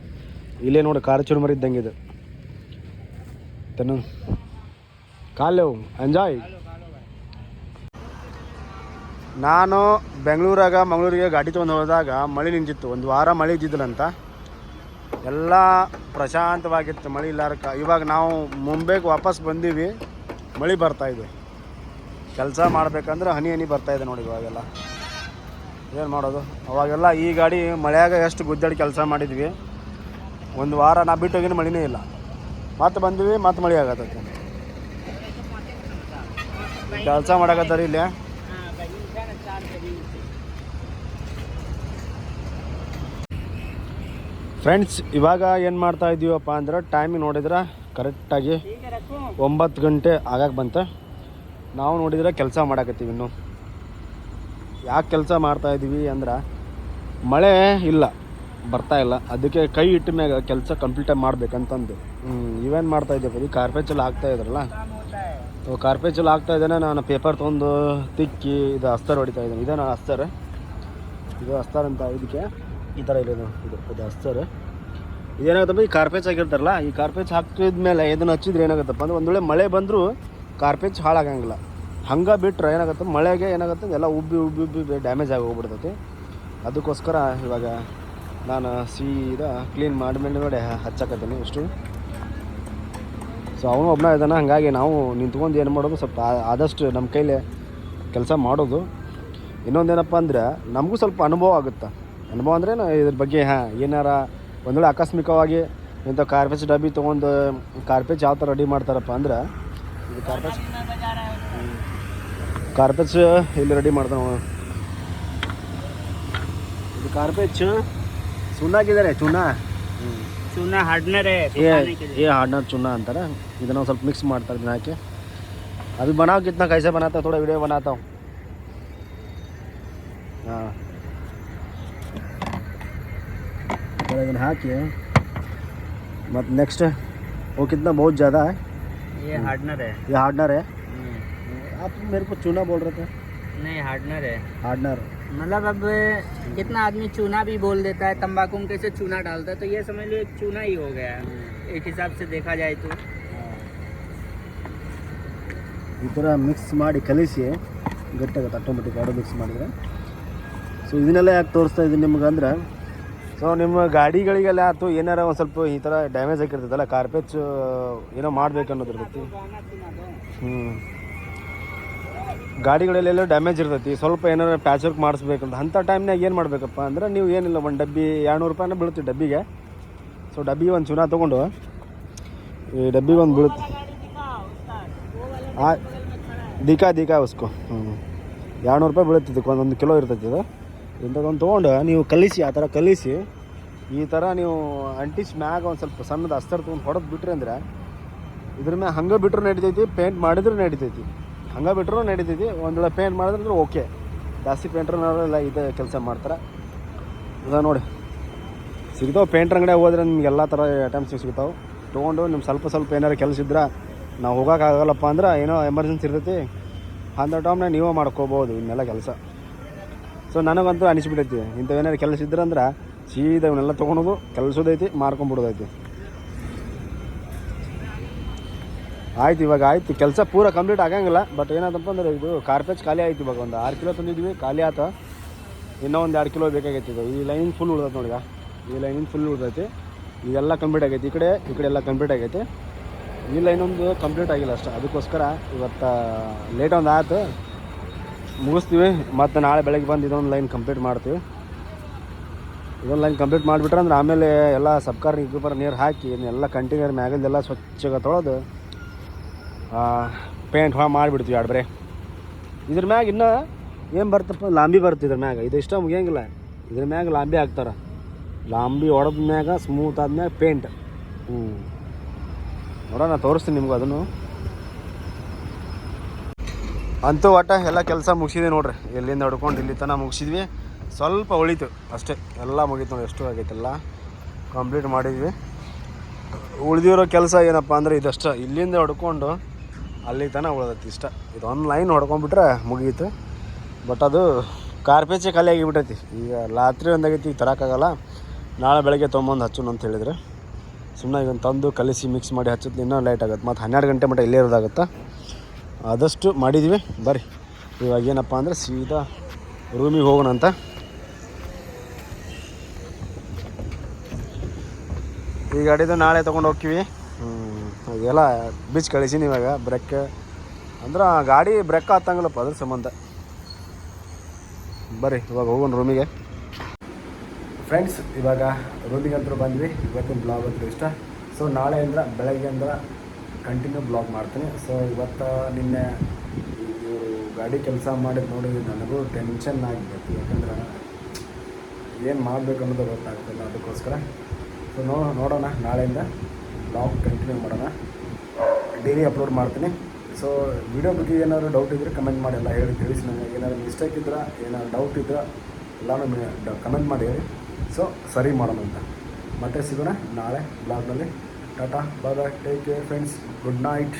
ಇಲ್ಲೇ ನೋಡಿ ಖಾರ ಚುರುಮರಿ ಇದ್ದಂಗೆ ಇದು. ತನು ಕಾಲು ಎಂಜಾಯ್. ನಾನು ಬೆಂಗಳೂರಾಗ ಮಂಗಳೂರಿಗೆ ಗಾಡಿ ತೊಗೊಂಡು ಹೋದಾಗ ಮಳೆ ನಿಂತಿತ್ತು, ಒಂದು ವಾರ ಮಳೆ ಇದ್ದಿದ್ದಿಲ್ಲಂತ, ಎಲ್ಲ ಪ್ರಶಾಂತವಾಗಿತ್ತು, ಮಳೆ ಇಲ್ಲಾರಕ್ಕೆ. ಇವಾಗ ನಾವು ಮುಂಬೈಗೆ ವಾಪಸ್ ಬಂದೀವಿ, ಮಳೆ ಬರ್ತಾಯಿದೆ. ಕೆಲಸ ಮಾಡ್ಬೇಕಂದ್ರೆ ಹನಿ ಹನಿ ಬರ್ತಾಯಿದೆ ನೋಡಿ. ಇವಾಗೆಲ್ಲ ಏನು ಮಾಡೋದು? ಅವಾಗೆಲ್ಲ ಈ ಗಾಡಿ ಮಳೆಯಾಗ ಎಷ್ಟು ಗುದ್ದಾಡಿ ಕೆಲಸ ಮಾಡಿದ್ವಿ. ಒಂದು ವಾರ ನಾ ಬಿಟ್ಟು ಹೋಗಿನ ಮಳೆನೇ ಇಲ್ಲ, ಮತ್ತೆ ಬಂದ್ವಿ, ಮತ್ತೆ ಮಳೆ ಆಗತ್ತೈತೆ. ಕೆಲಸ ಮಾಡಕತ್ತಾರೆ ಇಲ್ಲಿ. ಫ್ರೆಂಡ್ಸ್, ಇವಾಗ ಏನು ಮಾಡ್ತಾ ಇದ್ದೀವಪ್ಪ ಅಂದ್ರೆ ಟೈಮಿಗೆ ನೋಡಿದ್ರೆ ಕರೆಕ್ಟಾಗಿ 9 ಗಂಟೆ ಆಗಕ್ಕೆ ಬಂತು. ನಾವು ನೋಡಿದ್ರೆ ಕೆಲಸ ಮಾಡಕತ್ತೀವಿ. ಇನ್ನು ಯಾಕೆ ಕೆಲಸ ಮಾಡ್ತಾಯಿದ್ದೀವಿ ಅಂದ್ರೆ ಮಳೆ ಇಲ್ಲ, ಬರ್ತಾ ಇಲ್ಲ, ಅದಕ್ಕೆ ಕೈ ಇಟ್ಟ ಮ್ಯಾಗ ಕೆಲಸ ಕಂಪ್ಲೀಟಾಗಿ ಮಾಡ್ಬೇಕಂತಂದು ಇವೇನು ಮಾಡ್ತಾಯಿದ್ದೀವಿ, ಇದು ಕಾರ್ಪೇಚಲ್ಲಿ ಆಗ್ತಾಯಿದ್ರಲ್ಲ, ಕಾರ್ಪೇಚಲ್ಲಿ ಆಗ್ತಾಯಿದ್ದಾನೆ. ನಾನು ಪೇಪರ್ ತೊಗೊಂಡು ತಿಕ್ಕಿ ಇದು ಅಸ್ತರ್ ಹೊಡಿತಾ ಇದ್ದೀನಿ. ಇದೇ ನಾನು ಅಸ್ತರ್, ಇದು ಅಸ್ತರ್ ಅಂತ, ಇದಕ್ಕೆ ಈ ಥರ ಇಲ್ಲ, ಇದು ಅಸ್ತರ್. ಇದೇನಾಗುತ್ತಪ್ಪ, ಈ ಕಾರ್ಪೇಚ್ ಆಗಿರ್ತಾರಲ್ಲ, ಈ ಕಾರ್ಪೇಚ್ ಹಾಕಿದ್ಮೇಲೆ ಇದನ್ನು ಹಚ್ಚಿದ್ರೆ ಏನಾಗುತ್ತಪ್ಪ ಅಂದ್ರೆ ಒಂದು ವೇಳೆ ಮಳೆ ಬಂದರೂ ಕಾರ್ಪೇಚ್ ಹಾಳಾಗಂಗಿಲ್ಲ. ಹಂಗೆ ಬಿಟ್ಟರೆ ಏನಾಗುತ್ತೆ, ಮಳೆಗೆ ಏನಾಗುತ್ತೆ ಎಲ್ಲ ಉಬ್ಬಿ ಉಬ್ಬಿ ಉಬ್ಬಿ ಡ್ಯಾಮೇಜ್ ಆಗಿ ಹೋಗ್ಬಿಡ್ತೈತಿ. ಅದಕ್ಕೋಸ್ಕರ ಇವಾಗ ನಾನು ಸೀದಾ ಕ್ಲೀನ್ ಮಾಡಿದ್ಮೇಲೆ ನೋಡಿ ಹಚ್ಚಕತ್ತೀನಿ ಇಷ್ಟು. ಸೊ ಅವನು ಒಬ್ಬನೇ ಇದ್ದಾನೆ, ಹಾಗಾಗಿ ನಾವು ನಿಂತ್ಕೊಂಡು ಏನು ಮಾಡೋದು, ಸ್ವಲ್ಪ ಆದಷ್ಟು ನಮ್ಮ ಕೈಲಿ ಕೆಲಸ ಮಾಡೋದು. ಇನ್ನೊಂದೇನಪ್ಪ ಅಂದರೆ ನಮಗೂ ಸ್ವಲ್ಪ ಅನುಭವ ಆಗುತ್ತೆ. ಅನುಭವ ಅಂದರೆ ಇದ್ರ ಬಗ್ಗೆ ಏನಾರ ಒಂದು ವೇಳೆ ಆಕಸ್ಮಿಕವಾಗಿ ಇಂಥ ಕಾರ್ಪೇಚ್ ಡಬ್ಬಿ ತೊಗೊಂಡು ಕಾರ್ಪೇಚ್ ಯಾವ ಥರ ರೆಡಿ ಮಾಡ್ತಾರಪ್ಪ ಅಂದ್ರೆ, ಇದು ಕಾರ್ಪೇಚ್ ಇಲ್ಲಿ ರೆಡಿ ಮಾಡ್ತಾನೆ. ಇದು ಕಾರ್ಪೇಚ್ ಚೂನಾಗಿದ್ದಾರೆ, चूना हार्डनर है, ये हार्डनर चूना अंतर है. ಇದನ್ನ ಸ್ವಲ್ಪ ಮಿಕ್ಸ್ ಮಾಡ್ತಾರೆ ಇದನ್ನ ಹಾಕಿ. अभी बनाओ कितना कैसे बनाता है, थोड़ा वीडियो बनाता हूँ. हाँ, ಇದನ್ನ ಹಾಕಿ मत नेक्स्ट वो कितना बहुत ज़्यादा है. ये हार्डनर है. ये हार्डनर है. आप मेरे को चूना बोल रहे थे. नहीं, हार्डनर है. हार्डनर मतलब अब कितना आदमी चूना भी बोल देता है, तंबाकू में कैसे चूना डालता है, तो ये समझ लो एक चूना ही हो गया एक हिसाब से देखा जाए तो. ಈ ಥರ ಮಿಕ್ಸ್ ಮಾಡಿ ಕಲಿಸಿ ಗಟ್ಟಿಯಾಗುತ್ತೆ ಆಟೋಮೆಟಿಕ್ ಆಡೋ ಮಿಕ್ಸ್ ಮಾಡಿದರೆ. ಸೊ ಇದನ್ನೆಲ್ಲ ಯಾಕೆ ತೋರಿಸ್ತಾ ಇದ್ದೀನಿ ನಿಮ್ಗೆ ಅಂದ್ರೆ, ಸೊ ನಿಮ್ಮ ಗಾಡಿಗಳಿಗೆಲ್ಲ ಆಯ್ತು ಏನಾರ ಒಂದು ಸ್ವಲ್ಪ ಈ ಥರ ಡ್ಯಾಮೇಜ್ ಆಗಿರ್ತೈತಲ್ಲ, ಕಾರ್ಪೇಚ್ ಏನೋ ಮಾಡ್ಬೇಕು ಅನ್ನೋದಿರ್ತೈತಿ. ಗಾಡಿಗಳಲ್ಲೆಲ್ಲ ಡ್ಯಾಮೇಜ್ ಇರ್ತೈತಿ, ಸ್ವಲ್ಪ ಏನಾರು ಪ್ಯಾಚ್ ವರ್ಕ್ ಮಾಡಿಸ್ಬೇಕಂತ ಅಂಥ ಟೈಮ್ನಾಗ ಏನು ಮಾಡಬೇಕಪ್ಪ ಅಂದ್ರೆ, ನೀವು ಏನಿಲ್ಲ ಒಂದು ಡಬ್ಬಿ 200 ರೂಪಾಯಿನ ಬೀಳುತ್ತೆ ಡಬ್ಬಿಗೆ. ಸೊ ಡಬ್ಬಿಗೆ ಒಂದು ಚೂನಾ ತೊಗೊಂಡು ಈ ಡಬ್ಬಿಗೆ ಒಂದು ಬೀಳುತ್ತೆ. ದಿಕಾ ಉಸ್ಕೋ 200 ರೂಪಾಯಿ ಬೀಳುತ್ತಿದ್ದಕ್ಕೆ, 1 ಕಿಲೋ ಇರ್ತೈತಿ ಇದು. ಇಂಥದ್ದೊಂದು ತೊಗೊಂಡು ನೀವು ಕಲಿಸಿ, ಆ ಥರ ಕಲಿಸಿ ಈ ಥರ ನೀವು ಅಂಟಿಸ್ ಮ್ಯಾಗ ಒಂದು ಸ್ವಲ್ಪ ಸಣ್ಣದ ಅಸ್ತರ್ ತೊಗೊಂಡು ಹೊಡೆದು ಬಿಟ್ರಿ ಅಂದ್ರೆ, ಇದ್ರ ಮ್ಯಾಗ ಹಂಗೆ ಬಿಟ್ರೂ ನಡಿತೈತಿ, ಪೇಂಟ್ ಮಾಡಿದ್ರೆ ನಡಿತೈತಿ, ಹಂಗೆ ಬಿಟ್ರೂ ನಡಿತೈತಿ. ಒಂದು ವೇಳೆ ಪೇಂಟ್ ಮಾಡಿದ್ರೆ ಓಕೆ. ಜಾಸ್ತಿ ಪೇಂಟ್ರನ್ನೆಲ್ಲ ಇದೇ ಕೆಲಸ ಮಾಡ್ತಾರೆ. ಅದ ನೋಡಿ ಸಿಗ್ತಾವೆ ಪೇಂಟ್ರ್ ಅಂಗಡಿ ಹೋದ್ರೆ ನಿಮ್ಗೆ ಎಲ್ಲ ಥರ ಐಟಮ್ಸ್ ಸಿಗ್ತಾವೆ. ತೊಗೊಂಡು ನಿಮ್ಗೆ ಸ್ವಲ್ಪ ಏನಾರು ಕೆಲಸ ಇದ್ರೆ, ನಾವು ಹೋಗೋಕ್ಕಾಗಲ್ಲಪ್ಪ ಅಂದ್ರೆ ಏನೋ ಎಮರ್ಜೆನ್ಸಿ ಇರ್ತೈತಿ, ಅಂಥ ಟೈಮ್ನಾಗ ನೀವೇ ಮಾಡ್ಕೋಬೋದು ಇನ್ನೆಲ್ಲ ಕೆಲಸ. ಸೊ ನನಗಂತೂ ಅನಿಸ್ಬಿಟ್ಟೈತಿ, ಇಂಥವೇನಾರು ಕೆಲಸ ಇದ್ರಂದ್ರೆ ಸೀದಾ ಇವನ್ನೆಲ್ಲ ತೊಗೊಳೋದು, ಕೆಲಸದೈತಿ, ಮಾಡ್ಕೊಂಬಿಡೋದೈತಿ. ಆಯ್ತು, ಇವಾಗ ಆಯ್ತು ಕೆಲಸ ಪೂರ ಕಂಪ್ಲೀಟ್ ಆಗಂಗಿಲ್ಲ. ಬಟ್ ಏನಾದಪ್ಪ ಅಂದ್ರೆ ಇದು ಕಾರ್ಪೇಚ್ ಖಾಲಿ ಆಯ್ತು. ಇವಾಗ ಒಂದು 6 ಕಿಲೋ ತಂದಿದ್ವಿ, ಖಾಲಿ ಆತ. ಇನ್ನೂ ಒಂದು 2 ಕಿಲೋ ಬೇಕಾಗೈತಿ. ಇದು ಈ ಲೈನ್ ಫುಲ್ ಉಳ್ದೈತೆ ನೋಡಿ, ಈ ಲೈನ್ ಫುಲ್ ಉಳ್ದೈತಿ. ಇದೆಲ್ಲ ಕಂಪ್ಲೀಟ್ ಆಗೈತಿ, ಈ ಕಡೆ ಎಲ್ಲ ಕಂಪ್ಲೀಟ್ ಆಗೈತಿ. ಈ ಲೈನ್ ಒಂದು ಕಂಪ್ಲೀಟ್ ಆಗಿಲ್ಲ ಅಷ್ಟೇ. ಅದಕ್ಕೋಸ್ಕರ ಇವತ್ತು ಲೇಟ್ ಒಂದು ಆಯ್ತು, ಮುಗಿಸ್ತೀವಿ. ಮತ್ತು ನಾಳೆ ಬೆಳಗ್ಗೆ ಬಂದು ಇದೊಂದು ಲೈನ್ ಕಂಪ್ಲೀಟ್ ಮಾಡ್ತೀವಿ. ಇದೊಂದು ಲೈನ್ ಕಂಪ್ಲೀಟ್ ಮಾಡಿಬಿಟ್ರೆ ಅಂದ್ರೆ ಆಮೇಲೆ ಎಲ್ಲ ಸಬ್ಕಾರ್ ಇಕ್ವಿಪರ್ ನೀರು ಹಾಕಿ ಎಲ್ಲ ಕಂಟೈನರ್ ಮ್ಯಾಗಲ್ದೆಲ್ಲ ಸ್ವಚ್ಛಗೆ ತೊಳೆದು ಪೇಂಟ್ ಮಾಡಿಬಿಡ್ತೀವಿ. ಬರೇ ಇದ್ರ ಮ್ಯಾಗ ಇನ್ನೂ ಏನು ಬರ್ತಪ್ಪ, ಲಾಂಬಿ ಬರುತ್ತೆ ಇದ್ರ ಮ್ಯಾಗ. ಇದು ಇಷ್ಟ ಮುಗಿಯಂಗಿಲ್ಲ, ಇದ್ರ ಮ್ಯಾಗ ಲಾಂಬಿ ಹಾಕ್ತಾರೆ. ಲಾಂಬಿ ಹೊಡೆದ ಮ್ಯಾಗ ಸ್ಮೂತ್ ಆದ್ಮ್ಯಾಗ ಪೇಂಟ್. ನೋಡೋಣ, ತೋರಿಸ್ತೀನಿ ನಿಮ್ಗೆ ಅದನ್ನು. ಅಂತೂ ಒಟ್ಟ ಎಲ್ಲ ಕೆಲಸ ಮುಗಿಸಿದೆ ನೋಡ್ರಿ. ಎಲ್ಲಿಂದ ಹೊಡ್ಕೊಂಡು ಇಲ್ಲಿ ತನಕ ಮುಗಿಸಿದ್ವಿ. ಸ್ವಲ್ಪ ಉಳಿತು ಅಷ್ಟೇ, ಎಲ್ಲ ಮುಗೀತು ನೋಡಿ. ಎಷ್ಟು ಆಗೈತೆಲ್ಲ ಕಂಪ್ಲೀಟ್ ಮಾಡಿದ್ವಿ. ಉಳಿದಿರೋ ಕೆಲಸ ಏನಪ್ಪ ಅಂದರೆ ಇದಷ್ಟ, ಇಲ್ಲಿಂದ ಹೊಡ್ಕೊಂಡು ಅಲ್ಲಿ ತನಕ ಉಳ್ದೈತಿ ಇಷ್ಟ. ಇದು ಒಂದು ಲೈನ್ ಹೊಡ್ಕೊಂಡ್ಬಿಟ್ರೆ ಮುಗೀತು. ಬಟ್ ಅದು ಕಾರ್ಪೇಚೆ ಖಾಲಿ ಆಗಿಬಿಟ್ಟೈತಿ. ಈಗ ರಾತ್ರಿ ಒಂದಾಗೈತಿ, ಈಗ ತರೋಕ್ಕಾಗಲ್ಲ. ನಾಳೆ ಬೆಳಗ್ಗೆ ತೊಗೊಂಬಂದು ಹಚ್ಚೋಣ ಅಂತ ಹೇಳಿದ್ರೆ ಸುಮ್ಮನೆ ಇವನ್ ತಂದು ಕಲಿಸಿ ಮಿಕ್ಸ್ ಮಾಡಿ ಹಚ್ಚೋದು ಇನ್ನೂ ಲೇಟ್ ಆಗುತ್ತೆ. ಮತ್ತು 12 ಗಂಟೆ ಮಟ್ಟ ಇಲ್ಲೇ ಇರೋದಾಗುತ್ತೆ. ಆದಷ್ಟು ಮಾಡಿದ್ವಿ. ಬರ್ರಿ ಇವಾಗ ಏನಪ್ಪ ಅಂದರೆ ಸೀದಾ ರೂಮಿಗೆ ಹೋಗೋಣ ಅಂತ. ಈ ಗಾಡಿದು ನಾಳೆ ತೊಗೊಂಡು ಹೋಗ್ತೀವಿ. ಅದೆಲ್ಲ ಬೀಚ್ ಕಳಿಸೀನಿ ಇವಾಗ. ಬ್ರೇಕ್ ಅಂದ್ರೆ ಗಾಡಿ ಬ್ರೇಕ್ ಹತ್ತಂಗಲ್ಲಪ್ಪ, ಅದ್ರ ಸಂಬಂಧ. ಬರ್ರಿ ಇವಾಗ ಹೋಗೋಣ ರೂಮಿಗೆ. ಫ್ರೆಂಡ್ಸ್ ಇವಾಗ ರೂಮಿಗೆ ಅಂತೂ ಬಂದ್ವಿ. ಇವತ್ತಿನ ಬ್ಲಾಗ್ ಅಂತೂ ಇಷ್ಟ. ಸೊ ನಾಳೆಯಿಂದ ಬೆಳಗ್ಗೆ ಅಂದ್ರೆ ಕಂಟಿನ್ಯೂ ಬ್ಲಾಗ್ ಮಾಡ್ತೀನಿ. ಸೊ ಇವತ್ತು ನಿನ್ನೆ ಇವರು ಗಾಡಿ ಕೆಲಸ ಮಾಡಿದ್ದು ನೋಡಿ ನನಗೂ ಟೆನ್ಷನ್ ಆಗಿತ್ತು. ಯಾಕಂದ್ರೆ ಏನು ಮಾಡಬೇಕು ಅನ್ನೋದು ಗೊತ್ತಾಗ್ತಿಲ್ಲ. ಅದಕ್ಕೋಸ್ಕರ ಸೊ ನೋಡೋಣ, ನಾಳೆಯಿಂದ ಬ್ಲಾಗ್ ಕಂಟಿನ್ಯೂ ಮಾಡೋಣ. ಡೈಲಿ ಅಪ್ಲೋಡ್ ಮಾಡ್ತೀನಿ. ಸೊ ವಿಡಿಯೋ ಬಗ್ಗೆ ಏನಾದರೂ ಡೌಟ್ ಇದ್ದರೆ ಕಮೆಂಟ್ ಮಾಡಿ ಎಲ್ಲ ಹೇಳಿ ತಿಳಿಸಿ. ನನಗೆ ಏನಾದರೂ ಮಿಸ್ಟೇಕ್ ಇದ್ರೆ, ಏನಾದ್ರು ಡೌಟ್ ಇದ್ರೆ ಎಲ್ಲನೂ ಕಮೆಂಟ್ ಮಾಡಿ ಹೇಳಿ. ಸೊ ಸರಿ ಮಾಡೋಣ ಅಂತ. ಮತ್ತೆ ಸಿಗೋಣ ನಾಳೆ ಬ್ಲಾಗ್ನಲ್ಲಿ. Tata bye bye, take care friends, good night.